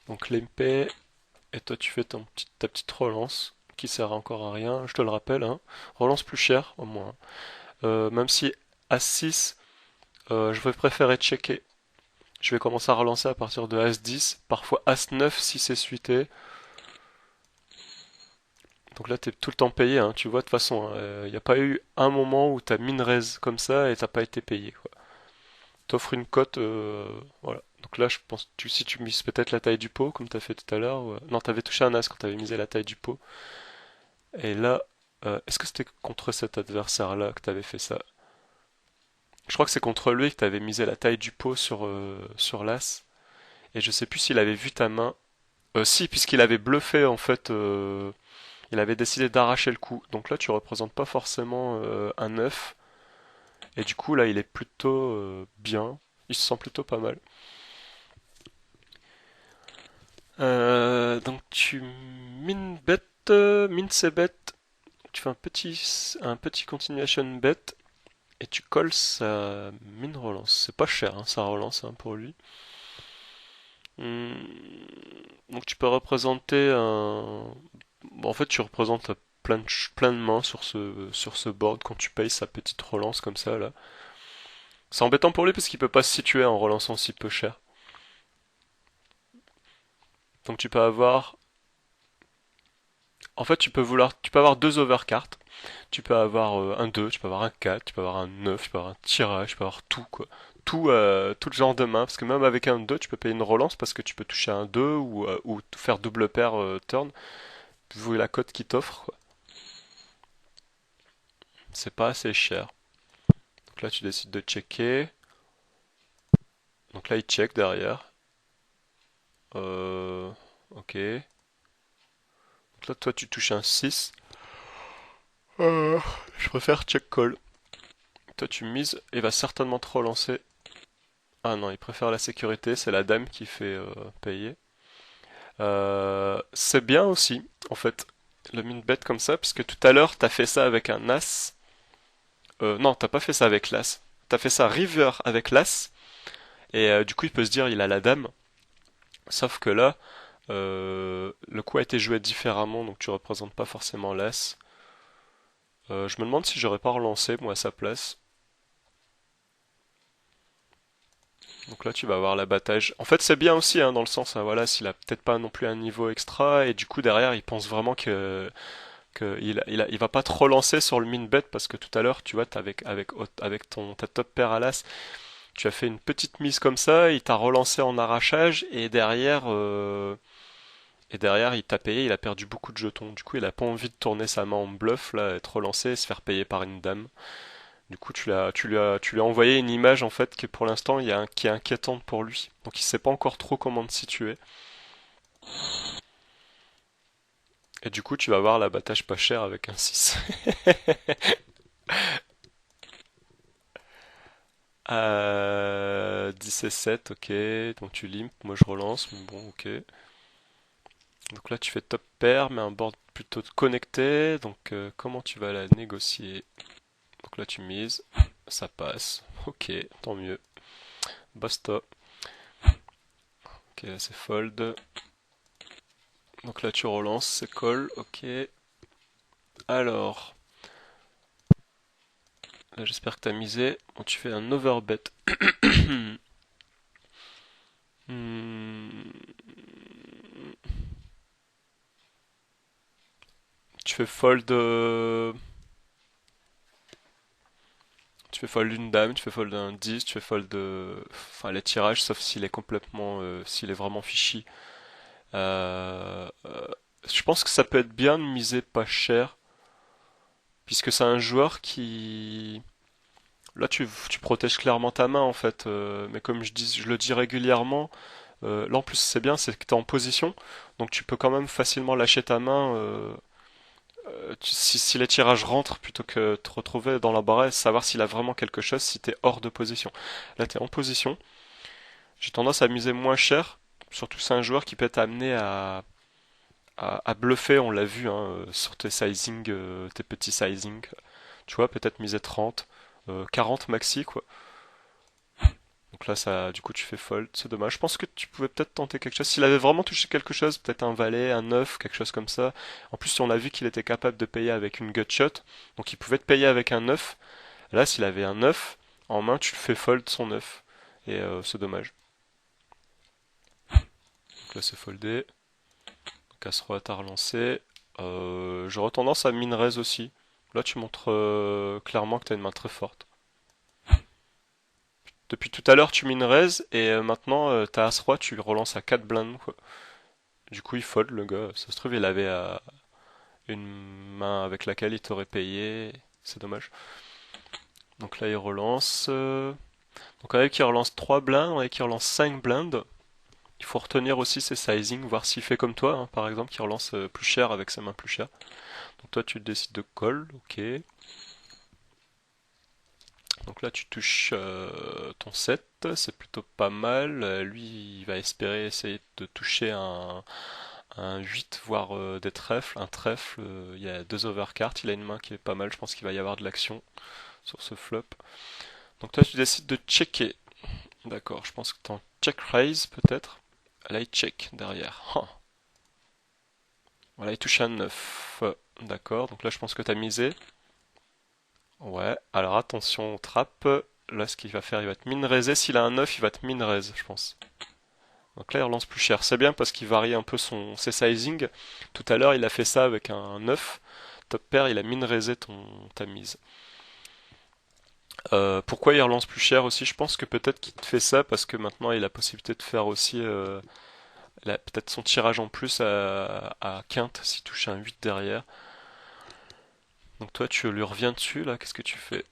Donc l'MP, et toi tu fais ta petite relance, qui sert encore à rien, je te le rappelle, hein. Relance plus cher au moins. Même si As6, je vais préférer checker. Je vais commencer à relancer à partir de As10, parfois As9 si c'est suité. Donc là, t'es tout le temps payé, hein, tu vois, de toute façon. Il n'y a pas eu un moment où t'as mis une raise comme ça et t'as pas été payé, quoi. T'offres une cote, voilà. Donc là, je pense, si tu mises peut-être la taille du pot, comme t'as fait tout à l'heure, non, t'avais touché un as quand t'avais misé la taille du pot. Et là, est-ce que c'était contre cet adversaire-là que t'avais fait ça? Je crois que c'est contre lui que t'avais misé la taille du pot sur l'as. Et je sais plus s'il avait vu ta main. Si, puisqu'il avait bluffé, en fait, il avait décidé d'arracher le coup. Donc là, tu représentes pas forcément un 9. Et du coup, là, il est plutôt bien. Il se sent plutôt pas mal. Donc tu bet, min c'est bet. Tu fais un petit continuation bet. Et tu colles sa min relance. C'est pas cher, hein, sa relance, hein, pour lui. Hmm. Donc tu peux représenter un... Bon, en fait, tu représentes plein de mains sur ce board quand tu payes sa petite relance comme ça, là. C'est embêtant pour lui parce qu'il peut pas se situer en relançant si peu cher. Donc tu peux avoir... En fait, tu peux avoir deux overcards. Tu peux avoir un 2, tu peux avoir un 4, tu peux avoir un 9, tu peux avoir un tirage, tu peux avoir tout, quoi. Tout le genre de main. Parce que même avec un 2, tu peux payer une relance parce que tu peux toucher un 2 ou faire double paire turn. vu la cote qu'il t'offre, quoi. C'est pas assez cher. Donc là, tu décides de checker. Donc là, il check derrière. Ok. Donc là, toi, tu touches un 6. Je préfère check call. Toi, tu mises, il va certainement te relancer. Ah non, il préfère la sécurité, c'est la dame qui fait payer. C'est bien aussi, en fait, le min bet comme ça, puisque tout à l'heure, t'as fait ça avec un as. Non, t'as pas fait ça avec l'as. T'as fait ça river avec l'as, et du coup, il peut se dire, il a la dame. Sauf que là, le coup a été joué différemment, donc tu représentes pas forcément l'as. Je me demande si j'aurais pas relancé, moi, à sa place. Donc là, tu vas avoir l'abattage. En fait, c'est bien aussi, hein, dans le sens, hein, voilà, s'il a peut-être pas non plus un niveau extra, et du coup, derrière, il pense vraiment que il va pas te relancer sur le min bet, parce que tout à l'heure, tu vois, avec ta top pair à l'as, tu as fait une petite mise comme ça, il t'a relancé en arrachage, et derrière, il t'a payé, il a perdu beaucoup de jetons. Du coup, il a pas envie de tourner sa main en bluff, là, être relancé et se faire payer par une dame. Du coup, tu lui as envoyé une image en fait que pour l'instant qui est inquiétante pour lui. Donc il sait pas encore trop comment te situer. Et du coup, tu vas avoir l'abattage pas cher avec un 6. 10 et 7, ok. Donc tu limp, moi je relance, mais bon, ok. Donc là, tu fais top pair, mais un board plutôt connecté. Donc comment tu vas la négocier? Donc là, tu mises, ça passe. Ok, tant mieux. Basta. Ok, là c'est fold. Donc là, tu relances, c'est call, ok. Alors, là, j'espère que t'as misé. Bon, tu fais un overbet. Hmm, Tu fais fold. Tu fais fold une dame, tu fais fold un 10, tu fais fold. Enfin, les tirages, sauf s'il est complètement. S'il est vraiment fishy. Je pense que ça peut être bien de miser pas cher. Puisque c'est un joueur qui. Là, tu protèges clairement ta main en fait. Mais comme je le dis régulièrement. Là en plus c'est bien, c'est que tu es en position, donc tu peux quand même facilement lâcher ta main si les tirages rentrent plutôt que te retrouver dans la barre, savoir s'il a vraiment quelque chose si tu es hors de position. Là tu es en position, j'ai tendance à miser moins cher, surtout c'est un joueur qui peut t'amener à bluffer, on l'a vu hein, sur tes sizing, tes petits sizing. Tu vois, peut-être miser 30, 40 maxi quoi. Donc là, ça, du coup, tu fais fold, c'est dommage. Je pense que tu pouvais peut-être tenter quelque chose. S'il avait vraiment touché quelque chose, peut-être un valet, un 9, quelque chose comme ça. En plus, on a vu qu'il était capable de payer avec une gutshot, donc il pouvait te payer avec un 9. Là, s'il avait un 9 en main, tu le fais fold son 9. Et c'est dommage. Donc là, c'est foldé. Donc As-Roi, t'as relancé. J'aurais tendance à min raise aussi. Là, tu montres clairement que t'as une main très forte. Depuis tout à l'heure, tu min raise, et maintenant, t'as As-Roi, tu le relances à 4 blindes, quoi. Du coup, il fold, le gars. Ça se trouve, il avait une main avec laquelle il t'aurait payé. C'est dommage. Donc là, il relance. Donc avec, il relance 3 blindes. Avec, il relance 5 blindes. Il faut retenir aussi ses sizing, voir s'il fait comme toi, hein, par exemple, qui relance plus cher avec sa main plus chère. Donc toi, tu décides de call. Ok. Donc là, tu touches ton 7. C'est plutôt pas mal. Lui, il va espérer essayer de toucher un 8 voire des trèfles. Un trèfle, il y a deux overcards, il a une main qui est pas mal, je pense qu'il va y avoir de l'action sur ce flop. Donc toi tu décides de checker. D'accord, je pense que t'es en check raise peut-être. Là il check derrière. Ah. Voilà, il touche un 9. D'accord, donc là je pense que t'as misé. Ouais, alors attention, trappe. Là ce qu'il va faire, il va te min raiser. S'il a un 9, il va te min raise, je pense. Donc là, il relance plus cher. C'est bien parce qu'il varie un peu ses sizing. Tout à l'heure, il a fait ça avec un 9. Top pair, il a min raisé ta mise. Pourquoi il relance plus cher aussi? Je pense que peut-être qu'il te fait ça parce que maintenant il a la possibilité de faire aussi Elle a peut-être son tirage en plus à quinte s'il touche un 8 derrière. Donc toi, tu lui reviens dessus, là, qu'est-ce que tu fais?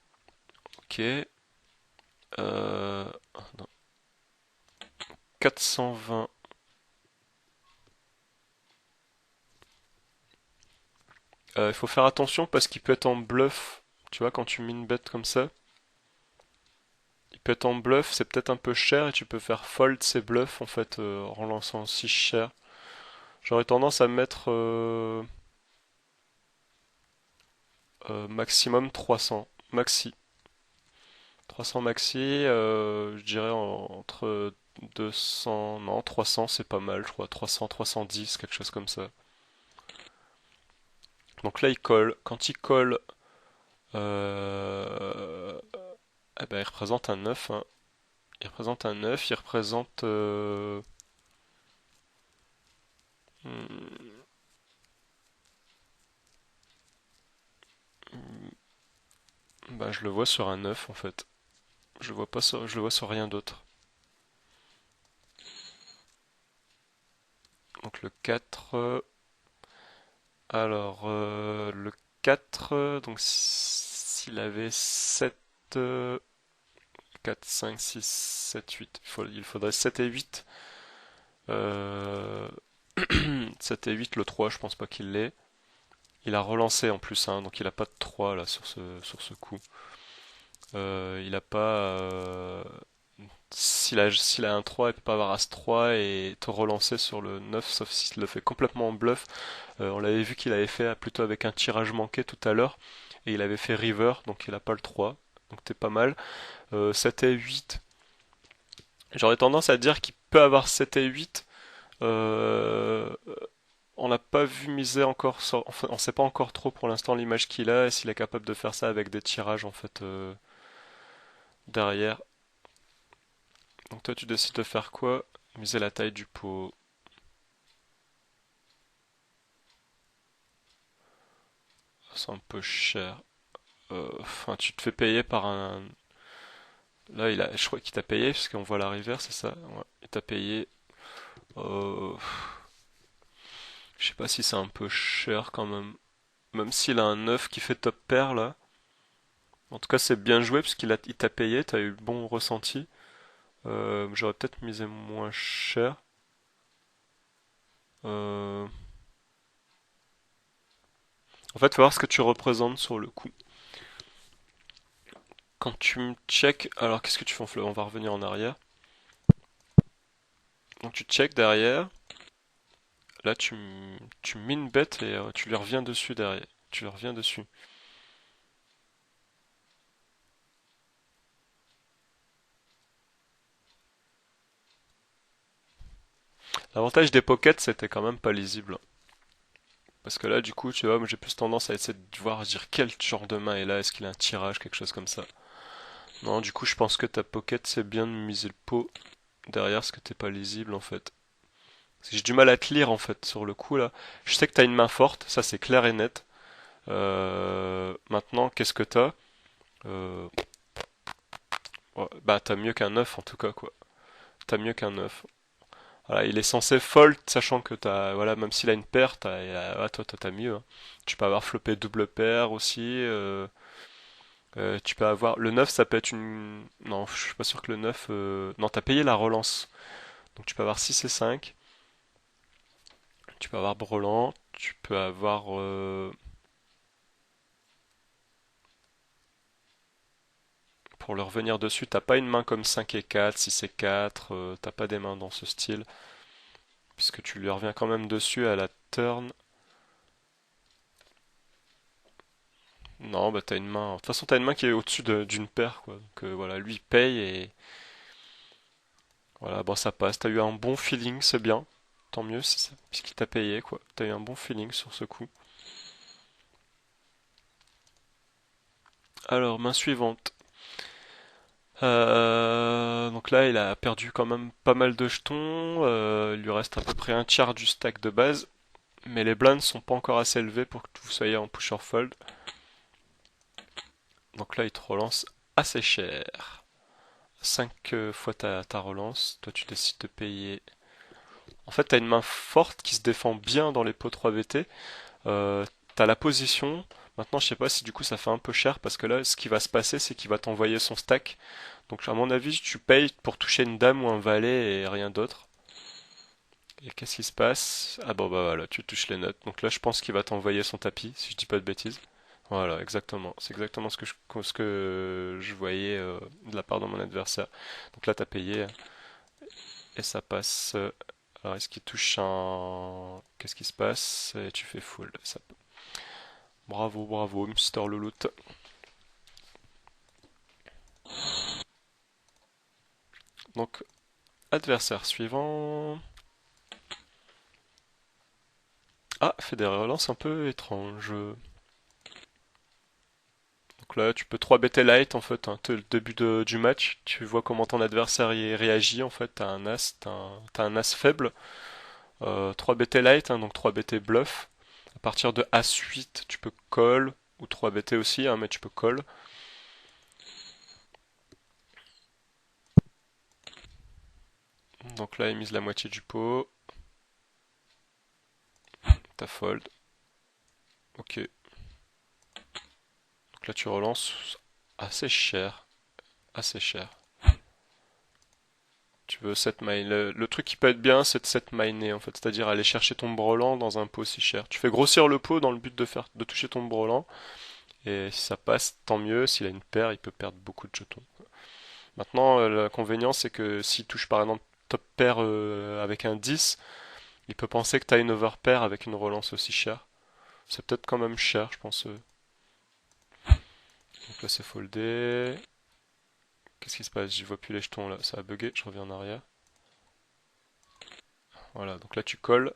Ok. Non. 420. Il faut faire attention parce qu'il peut être en bluff. Tu vois, quand tu mines bet comme ça, il peut être en bluff, c'est peut-être un peu cher et tu peux faire fold ses bluffs en fait en lançant si cher. J'aurais tendance à mettre maximum 300. Maxi. 300 maxi, je dirais entre 200, non, 300 c'est pas mal, je crois, 300, 310, quelque chose comme ça. Donc là il colle, quand il colle, euh, eh ben, il représente un 9, hein. Il représente un 9, il représente... hmm, bah, je le vois sur un 9 en fait. Je le vois pas sur, je le vois sur rien d'autre. Donc le 4, alors le 4, donc s'il avait 7, 4, 5, 6, 7, 8, il faudrait 7 et 8. Euh, 7 et 8, le 3, je pense pas qu'il l'ait. Il a relancé en plus, hein, donc il a pas de 3 là sur ce coup. Il a pas. S'il a un 3, il peut pas avoir As-3 et te relancer sur le 9, sauf s'il le fait complètement en bluff. On l'avait vu qu'il avait fait plutôt avec un tirage manqué tout à l'heure, et il avait fait river, donc il a pas le 3. Donc t'es pas mal. 7 et 8, j'aurais tendance à dire qu'il peut avoir 7 et 8. Euh, on n'a pas vu miser encore, enfin, on sait pas encore trop pour l'instant l'image qu'il a et s'il est capable de faire ça avec des tirages en fait derrière. Donc toi tu décides de faire quoi? Miser la taille du pot. C'est un peu cher. Enfin, tu te fais payer par un. Là, je crois qu'il t'a payé, puisqu'on voit la rivière, c'est ça? Ouais, il t'a payé. Euh, je sais pas si c'est un peu cher quand même. Même s'il a un 9 qui fait top pair là. En tout cas, c'est bien joué, il t'a payé, t'as eu le bon ressenti. J'aurais peut-être misé moins cher. Euh, En fait, faut voir ce que tu représentes sur le coup. Quand tu me check, alors qu'est-ce que tu fais en fleur? On va revenir en arrière. Donc tu check derrière. Là, tu mines bête et tu lui reviens dessus derrière. Tu lui reviens dessus. L'avantage des pockets, c'était quand même pas lisible. Parce que là, du coup, tu vois, moi j'ai plus tendance à essayer de voir, dire quel genre de main est là, est-ce qu'il a un tirage, quelque chose comme ça. Non, du coup, je pense que ta pocket, c'est bien de miser le pot derrière, parce que t'es pas lisible en fait. Parce que j'ai du mal à te lire en fait sur le coup là. Je sais que t'as une main forte, ça c'est clair et net. Maintenant, qu'est-ce que t'as? Euh, ouais, bah, t'as mieux qu'un 9 en tout cas, quoi. T'as mieux qu'un 9. Voilà, il est censé fold, sachant que voilà, même s'il a une paire, ouais, toi, t'as mieux, hein. Tu peux avoir flopé double paire aussi. Tu peux avoir, le 9 ça peut être une, non, je suis pas sûr que le 9, non, t'as payé la relance. Donc tu peux avoir 6 et 5. Tu peux avoir brelan. Tu peux avoir, pour le revenir dessus, t'as pas une main comme 5 et 4, 6 et 4. T'as pas des mains dans ce style, puisque tu lui reviens quand même dessus à la turn. Non, bah t'as une main. De toute façon, t'as une main qui est au-dessus d'une paire, quoi. Donc voilà, lui il paye et voilà, bon ça passe. T'as eu un bon feeling, c'est bien. Tant mieux si puisqu'il t'a payé, quoi. T'as eu un bon feeling sur ce coup. Alors, main suivante. Donc là, il a perdu quand même pas mal de jetons. Il lui reste à peu près un tiers du stack de base. Mais les blinds sont pas encore assez élevés pour que vous soyez en push or fold. Donc là, il te relance assez cher. 5 fois ta relance. Toi, tu décides de payer En fait, t'as une main forte qui se défend bien dans les pots 3 BT. T'as la position. Maintenant, je sais pas si du coup ça fait un peu cher parce que là, ce qui va se passer, c'est qu'il va t'envoyer son stack. Donc, à mon avis, tu payes pour toucher une dame ou un valet et rien d'autre. Et qu'est-ce qui se passe? Ah bon, bah voilà, tu touches les notes. Donc là, je pense qu'il va t'envoyer son tapis, si je dis pas de bêtises. Voilà, exactement. C'est exactement ce que je voyais de la part de mon adversaire. Donc là, t'as payé et ça passe. Alors, est-ce qu'il touche un... Qu'est-ce qui se passe? Et tu fais full. Bravo, bravo, Mister Louloute. Donc, adversaire suivant. Ah, fait des relances un peu étranges. Donc là, tu peux 3 BT light en fait, hein, le début du match. Tu vois comment ton adversaire y réagit en fait. T'as un as, t'as un as faible. 3 BT light, hein, donc 3 BT bluff. À partir de As 8, tu peux call, ou 3 BT aussi, hein, mais tu peux call. Donc là, il mise la moitié du pot. T'as fold. Ok. Donc là, tu relances assez cher. Assez cher. Tu veux set mine. Le truc qui peut être bien, c'est de set miner en fait. C'est-à-dire aller chercher ton brelan dans un pot si cher. Tu fais grossir le pot dans le but de toucher ton brelan. Et si ça passe, tant mieux. S'il a une paire, il peut perdre beaucoup de jetons. Maintenant, l'inconvénient, c'est que s'il touche par exemple top pair avec un 10, il peut penser que tu as une overpair avec une relance aussi chère. C'est peut-être quand même cher, je pense. Donc là, c'est foldé. Qu'est-ce qui se passe? J'y vois plus les jetons là. Ça a bugué, je reviens en arrière. Voilà, donc là, tu colles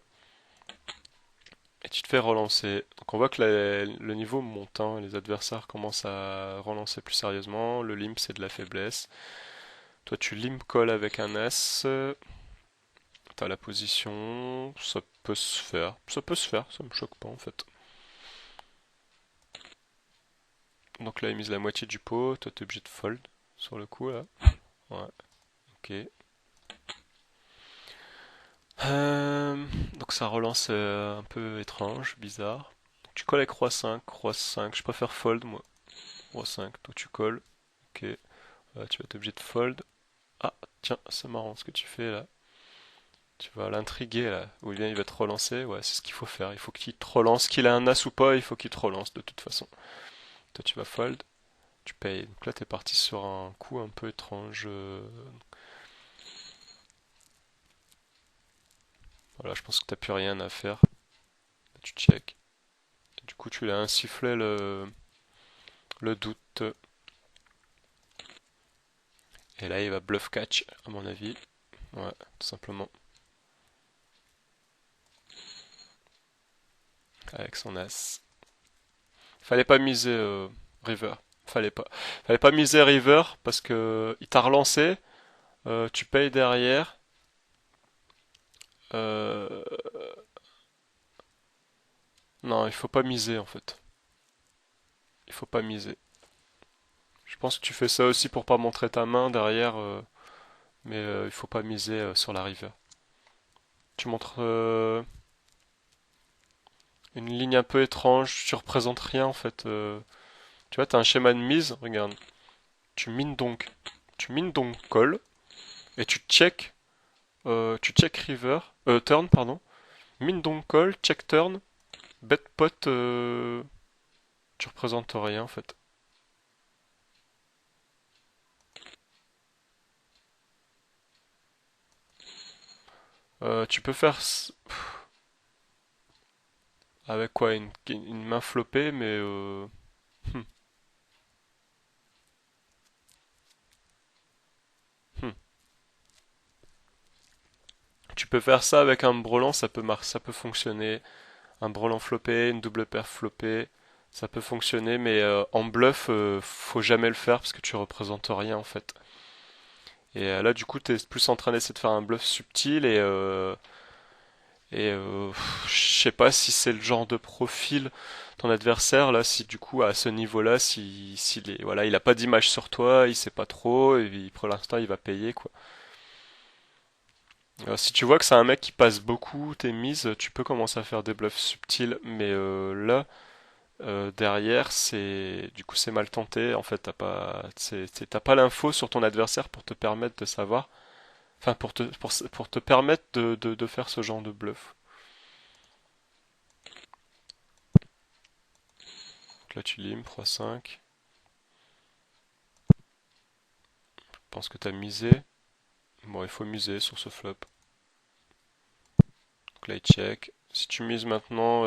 et tu te fais relancer. Donc on voit que le niveau monte, hein. Les adversaires commencent à relancer plus sérieusement. Le limp, c'est de la faiblesse. Toi, tu limp call avec un as. T'as la position, ça peut se faire. Ça peut se faire, ça me choque pas en fait. Donc là, il mise la moitié du pot, toi t'es obligé de fold sur le coup là. Ouais, ok. Donc ça relance un peu étrange, bizarre. Donc tu colles avec roi 5, je préfère fold moi. Roi 5, toi tu colles. Ok, tu vas être obligé de fold. Ah, tiens, c'est marrant ce que tu fais là. Tu vas l'intriguer là, ou bien il va te relancer. Ouais, c'est ce qu'il faut faire. Il faut qu'il te relance, qu'il ait un as ou pas, il faut qu'il te relance de toute façon. Toi tu vas fold. Tu payes. Donc là, t'es parti sur un coup un peu étrange. Voilà, je pense que t'as plus rien à faire. Là, tu check. Et du coup, tu l'as insufflé le doute. Et là, il va bluff catch, à mon avis. Ouais, tout simplement. Avec son as. Fallait pas miser river. Fallait pas. Fallait pas miser river parce que il t'a relancé. Tu payes derrière. Euh, Non, il faut pas miser en fait. Il faut pas miser. Je pense que tu fais ça aussi pour pas montrer ta main derrière. Mais il faut pas miser sur la river. Tu montres une ligne un peu étrange, tu représentes rien en fait. Tu vois, tu as un schéma de mise, regarde. Tu mines donc. Tu mines donc call et tu check river, turn pardon. Mine donc call, check turn, bet pot, tu représentes rien en fait. Tu peux faire avec quoi une main floppée mais hmm, hmm. Tu peux faire ça avec un brelan, ça peut fonctionner. Un brelan floppé, une double paire floppée, ça peut fonctionner, mais en bluff, faut jamais le faire parce que tu représentes rien en fait. Et là, du coup, t'es plus en train d'essayer de faire un bluff subtil je sais pas si c'est le genre de profil ton adversaire là, si du coup à ce niveau-là, si s'il est voilà, il a pas d'image sur toi, il sait pas trop, et pour l'instant il va payer quoi. Si tu vois que c'est un mec qui passe beaucoup tes mises, tu peux commencer à faire des bluffs subtils, mais là, derrière, du coup, c'est mal tenté. En fait, t'as pas l'info sur ton adversaire pour te permettre de savoir, enfin, pour te permettre de faire ce genre de bluff. Donc là, tu limes 3-5. Je pense que t'as misé. Bon, il faut miser sur ce flop. Donc là, il check. Si tu mises maintenant,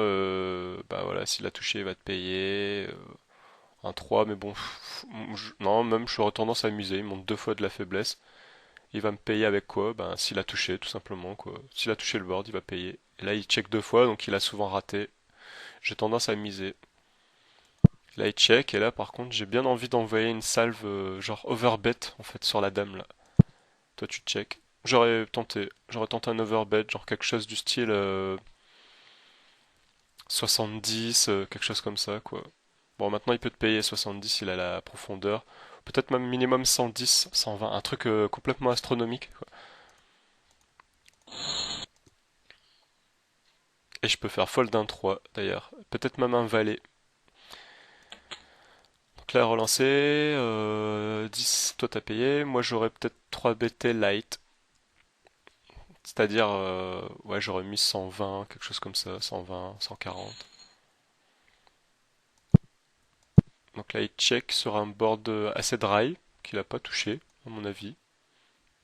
bah voilà, s'il a touché, il va te payer. Un 3, mais bon, non, même j'aurais tendance à miser. Il monte deux fois de la faiblesse. Il va me payer avec quoi? Ben, s'il a touché, tout simplement, quoi. S'il a touché le board, il va payer. Et là, il check deux fois, donc il a souvent raté. J'ai tendance à miser. Là, il check, et là, par contre, j'ai bien envie d'envoyer une salve, genre overbet, en fait, sur la dame, là. Toi, tu check. J'aurais tenté un overbet, genre quelque chose du style 70, quelque chose comme ça, quoi. Bon, maintenant, il peut te payer 70, il a la profondeur. Peut-être même minimum 110, 120, un truc complètement astronomique, quoi. Et je peux faire fold un 3 d'ailleurs. Peut-être même un valet. Donc là, relancer. 10, toi t'as payé. Moi j'aurais peut-être 3 BT light. C'est-à-dire, ouais, j'aurais mis 120, quelque chose comme ça. 120, 140. Donc là, il check sur un board assez dry, qu'il a pas touché, à mon avis.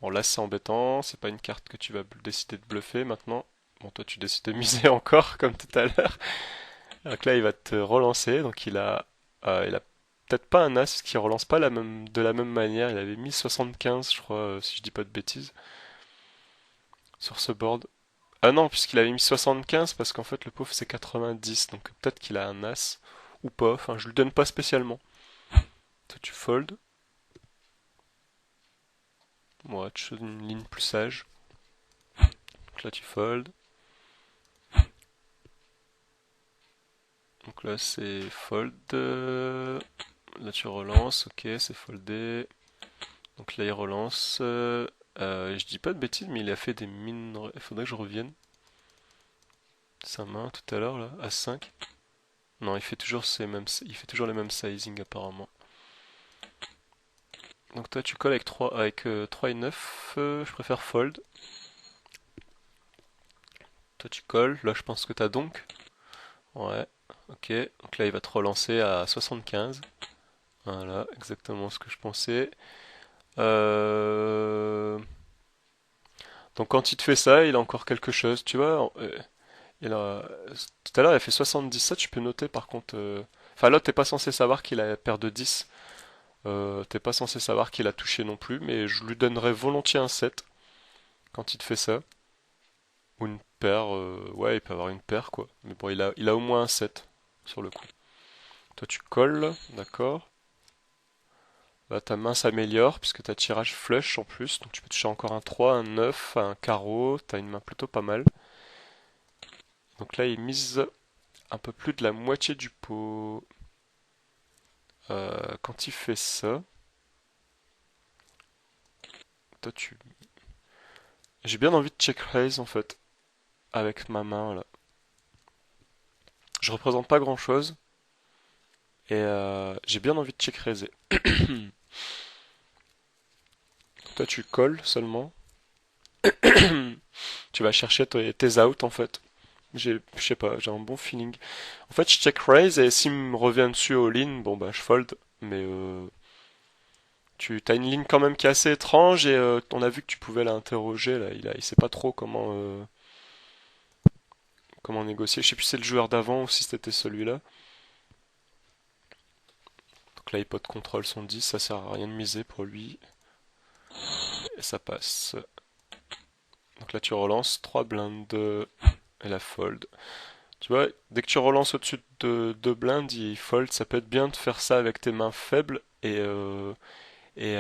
Bon, là, c'est embêtant. C'est pas une carte que tu vas décider de bluffer maintenant. Bon, toi, tu décides de miser encore, comme tout à l'heure. Donc là, il va te relancer. Donc il a peut-être pas un as qui relance pas de la même manière. Il avait mis 75, je crois, si je dis pas de bêtises, sur ce board. Ah non, puisqu'il avait mis 75 parce qu'en fait le pauvre c'est 90. Donc peut-être qu'il a un as ou pas. Enfin, je lui donne pas spécialement. Toi, tu fold. Moi, tu choisis une ligne plus sage. Donc là, tu fold. Donc là, c'est fold. Là, tu relances. Ok, c'est foldé. Donc là, il relance. Je dis pas de bêtises, mais il a fait des mines. Il faudrait que je revienne. Sa main tout à l'heure, là, à 5. Non, il fait toujours les mêmes sizing apparemment. Donc toi, tu colles avec 3 et 9. Je préfère fold. Toi, tu colles. Là, je pense que t'as donc. Ouais, ok. Donc là, il va te relancer à 75. Voilà, exactement ce que je pensais. Euh, Donc quand il te fait ça, il a encore quelque chose, tu vois. Il a... Tout à l'heure, il a fait 77, tu peux noter par contre. Enfin, là, t'es pas censé savoir qu'il a paire de 10. T'es pas censé savoir qu'il a touché non plus, mais je lui donnerais volontiers un 7 quand il te fait ça. Ou une paire, ouais, il peut avoir une paire, quoi. Mais bon, il a au moins un 7 sur le coup. Toi, tu colles, d'accord. Là, ta main s'améliore, puisque t'as tirage flush en plus, donc tu peux toucher encore un 3, un 9, un carreau, t'as une main plutôt pas mal. Donc là, il mise un peu plus de la moitié du pot. Quand il fait ça, toi tu... J'ai bien envie de check raise en fait, avec ma main là. Je représente pas grand chose, et j'ai bien envie de check raiser. Toi tu colles seulement. Tu vas chercher tes outs en fait. Je sais pas, j'ai un bon feeling. En fait, je check raise et s'il me revient dessus all-in, bon bah je fold. Mais tu as une ligne quand même qui est assez étrange et on a vu que tu pouvais l'interroger là. Il sait pas trop comment négocier. Je sais plus si c'est le joueur d'avant ou si c'était celui-là. Donc là, il pot de contrôle son 10, ça sert à rien de miser pour lui. Et ça passe. Donc là, tu relances 3 blindes et la fold. Tu vois, dès que tu relances au-dessus de 2 blindes, il fold. Ça peut être bien de faire ça avec tes mains faibles et, euh, et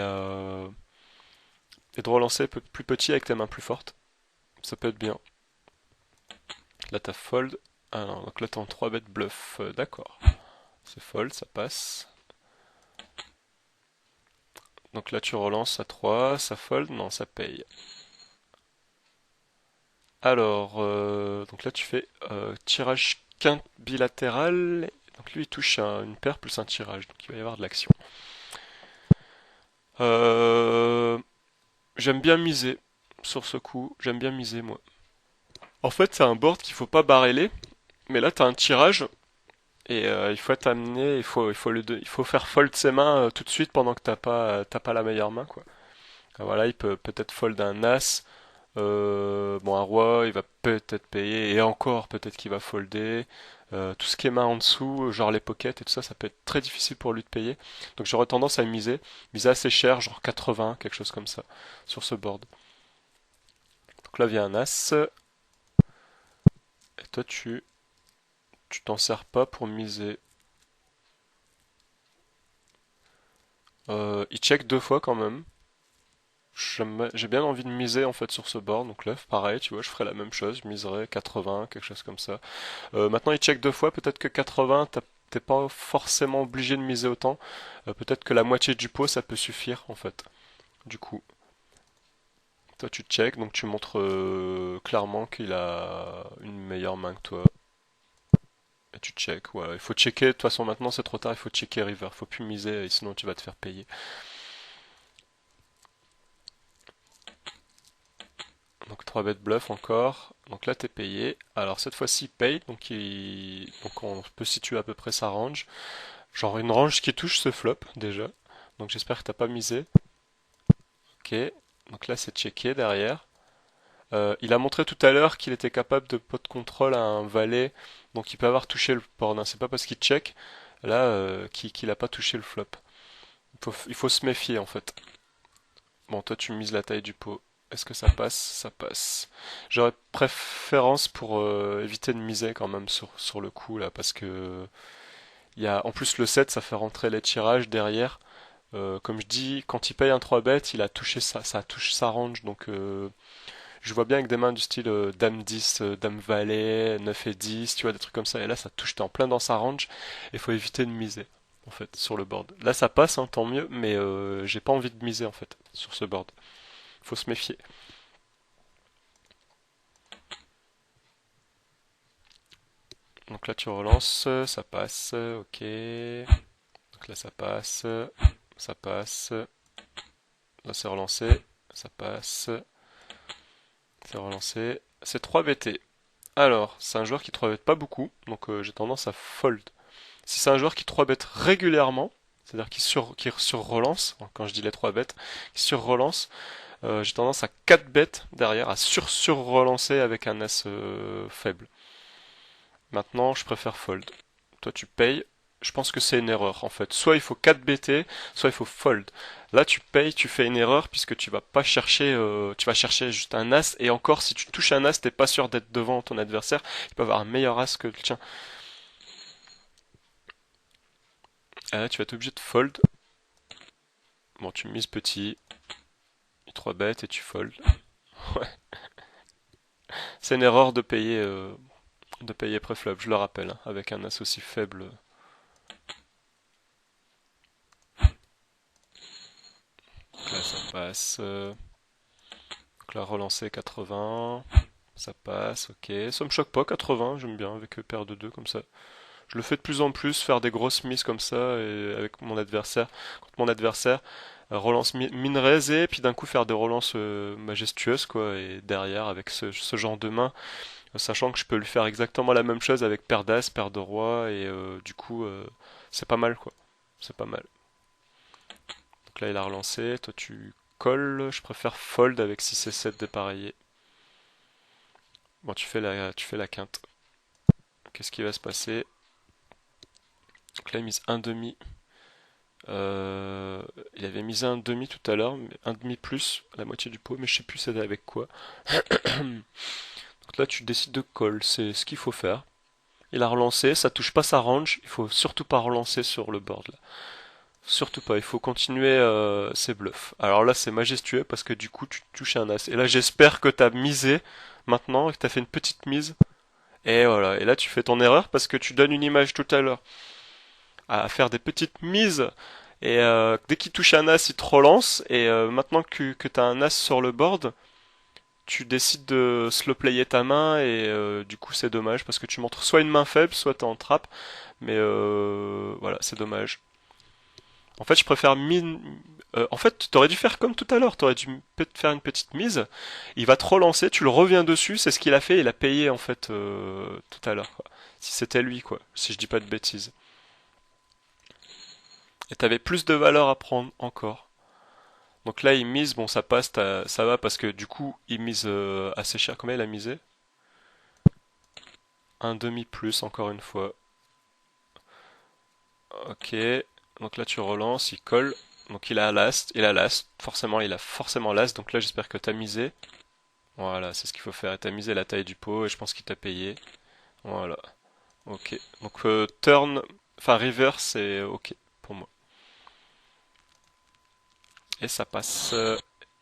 de relancer un peu plus petit avec tes mains plus fortes. Ça peut être bien. Là, t'as fold. Ah non, donc là, t'es en 3 bêtes bluff. D'accord. C'est fold, ça passe. Donc là, tu relances à 3, ça fold. Non, ça paye. Donc là tu fais tirage quinte bilatéral. Donc lui il touche une paire plus un tirage, donc il va y avoir de l'action. Euh, J'aime bien miser sur ce coup, j'aime bien miser moi. En fait c'est un board qu'il faut pas barreler, mais là t'as un tirage et il faut être amené, il faut faire fold ses mains tout de suite pendant que t'as pas la meilleure main quoi. Voilà, il peut peut-être fold un as. Bon, un roi, il va peut-être payer, et encore, peut-être qu'il va folder. Tout ce qui est main en dessous, genre les pockets et tout ça, ça peut être très difficile pour lui de payer. Donc j'aurais tendance à miser assez cher, genre 80, quelque chose comme ça, sur ce board. Donc là vient un as, et toi tu t'en sers pas pour miser. Il check deux fois quand même. J'ai bien envie de miser en fait sur ce board, donc là pareil, tu vois, je ferais la même chose, je miserais 80, quelque chose comme ça. Maintenant, il check deux fois. Peut-être que 80, t'es pas forcément obligé de miser autant. Peut-être que la moitié du pot, ça peut suffire, en fait. Du coup, toi, tu check, donc tu montres clairement qu'il a une meilleure main que toi. Et tu check, voilà. Il faut checker. De toute façon, maintenant, c'est trop tard. Il faut checker river. Faut plus miser, sinon tu vas te faire payer. Donc 3 bêtes bluff encore. Donc là, t'es payé. Alors cette fois-ci, il paye. Donc on peut situer à peu près sa range. Genre une range qui touche ce flop, déjà. Donc j'espère que t'as pas misé. Ok, donc là c'est checké derrière. Il a montré tout à l'heure qu'il était capable de pot de contrôle à un valet, donc il peut avoir touché le board, hein. C'est pas parce qu'il check là qu'il a pas touché le flop. Il faut se méfier en fait. Bon, toi tu mises la taille du pot. Est-ce que ça passe? Ça passe. J'aurais préférence pour éviter de miser quand même sur le coup là, parce que en plus le 7 ça fait rentrer les tirages derrière. Comme je dis, quand il paye un 3 bet, il a touché ça touche sa range, donc je vois bien avec des mains du style Dame 10, Dame Valet, 9 et 10, tu vois, des trucs comme ça. Et là, ça touche, t'es en plein dans sa range. Il faut éviter de miser, en fait, sur le board. Là, ça passe, hein, tant mieux, mais j'ai pas envie de miser, en fait, sur ce board. Faut se méfier. Donc là, tu relances, ça passe, ok. Donc là, ça passe. Là, c'est relancé, ça passe, c'est relancé. C'est 3 BT. Alors, c'est un joueur qui 3 bet pas beaucoup, donc j'ai tendance à fold. Si c'est un joueur qui 3 bet régulièrement, c'est-à-dire qui sur-relance, quand je dis les 3 bêtes, qui sur-relance, j'ai tendance à 4 bêtes derrière, à sur-relancer avec un as faible. Maintenant, je préfère fold. Toi, tu payes. Je pense que c'est une erreur en fait. Soit il faut 4 BT, soit il faut fold. Là, tu payes, tu fais une erreur puisque tu vas pas chercher, tu vas chercher juste un as. Et encore, si tu touches un as, t'es pas sûr d'être devant ton adversaire. Il peut avoir un meilleur as que le tien. Ah, là, tu vas être obligé de fold. Bon, tu mises petit, 3 bêtes et tu fold. Ouais. C'est une erreur de payer préflop, je le rappelle, hein, avec un as aussi faible. Donc là, ça passe. Donc là, relancer 80. Ça passe, ok. Ça me choque pas, 80, j'aime bien avec paire de 2 comme ça. Je le fais de plus en plus, faire des grosses mises comme ça et avec mon adversaire. Quand mon adversaire relance mine raisée, puis d'un coup faire des relances majestueuses, quoi. Et derrière, avec ce genre de main, sachant que je peux lui faire exactement la même chose avec paire d'as, paire de roi, et du coup, c'est pas mal, quoi. C'est pas mal. Donc là, il a relancé. Toi, tu colles. Je préfère fold avec 6 et 7 dépareillés. Bon, tu fais la quinte. Qu'est-ce qui va se passer? Donc là, il mise un demi. Euh, il avait misé un demi tout à l'heure, un demi plus, la moitié du pot, mais je sais plus c'était avec quoi. Donc là, tu décides de call, c'est ce qu'il faut faire. Il a relancé, ça touche pas sa range, il faut surtout pas relancer sur le board là. Surtout pas, il faut continuer ses bluffs. Alors là, c'est majestueux parce que du coup, tu touches un as. Et là, j'espère que t'as misé maintenant et que t'as fait une petite mise. Et voilà, et là, tu fais ton erreur parce que tu donnes une image tout à l'heure à faire des petites mises. Et dès qu'il touche un as, il te relance. Et maintenant que tu as un as sur le board, tu décides de slow player ta main et du coup c'est dommage parce que tu montres soit une main faible, soit t'es en trappe, mais voilà, c'est dommage. En fait, je préfère en fait, t'aurais dû faire comme tout à l'heure, t'aurais dû faire une petite mise. Il va te relancer, tu le reviens dessus, c'est ce qu'il a fait, il a payé en fait tout à l'heure, quoi. Si c'était lui, quoi, si je dis pas de bêtises. Et t'avais plus de valeur à prendre encore. Donc là, il mise, bon, ça passe, ça va parce que du coup, il mise assez cher. Combien il a misé? Un demi plus, encore une fois. Ok. Donc là, tu relances, il colle. Donc il a l'as. Forcément, il a forcément l'as. Donc là, j'espère que t'as misé. Voilà, c'est ce qu'il faut faire. T'as misé la taille du pot et je pense qu'il t'a payé. Voilà. Ok. Donc turn, enfin river, c'est ok pour moi. Et ça passe.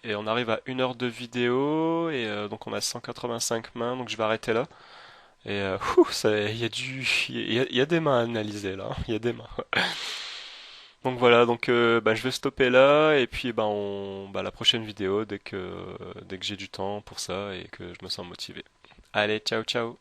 Et on arrive à 1 heure de vidéo et donc on a 185 mains. Donc je vais arrêter là. Et il y a il y a des mains à analyser là. Il y a des mains. Donc voilà, donc bah, je vais stopper là et puis bah, la prochaine vidéo dès que j'ai du temps pour ça et que je me sens motivé. Allez, ciao ciao.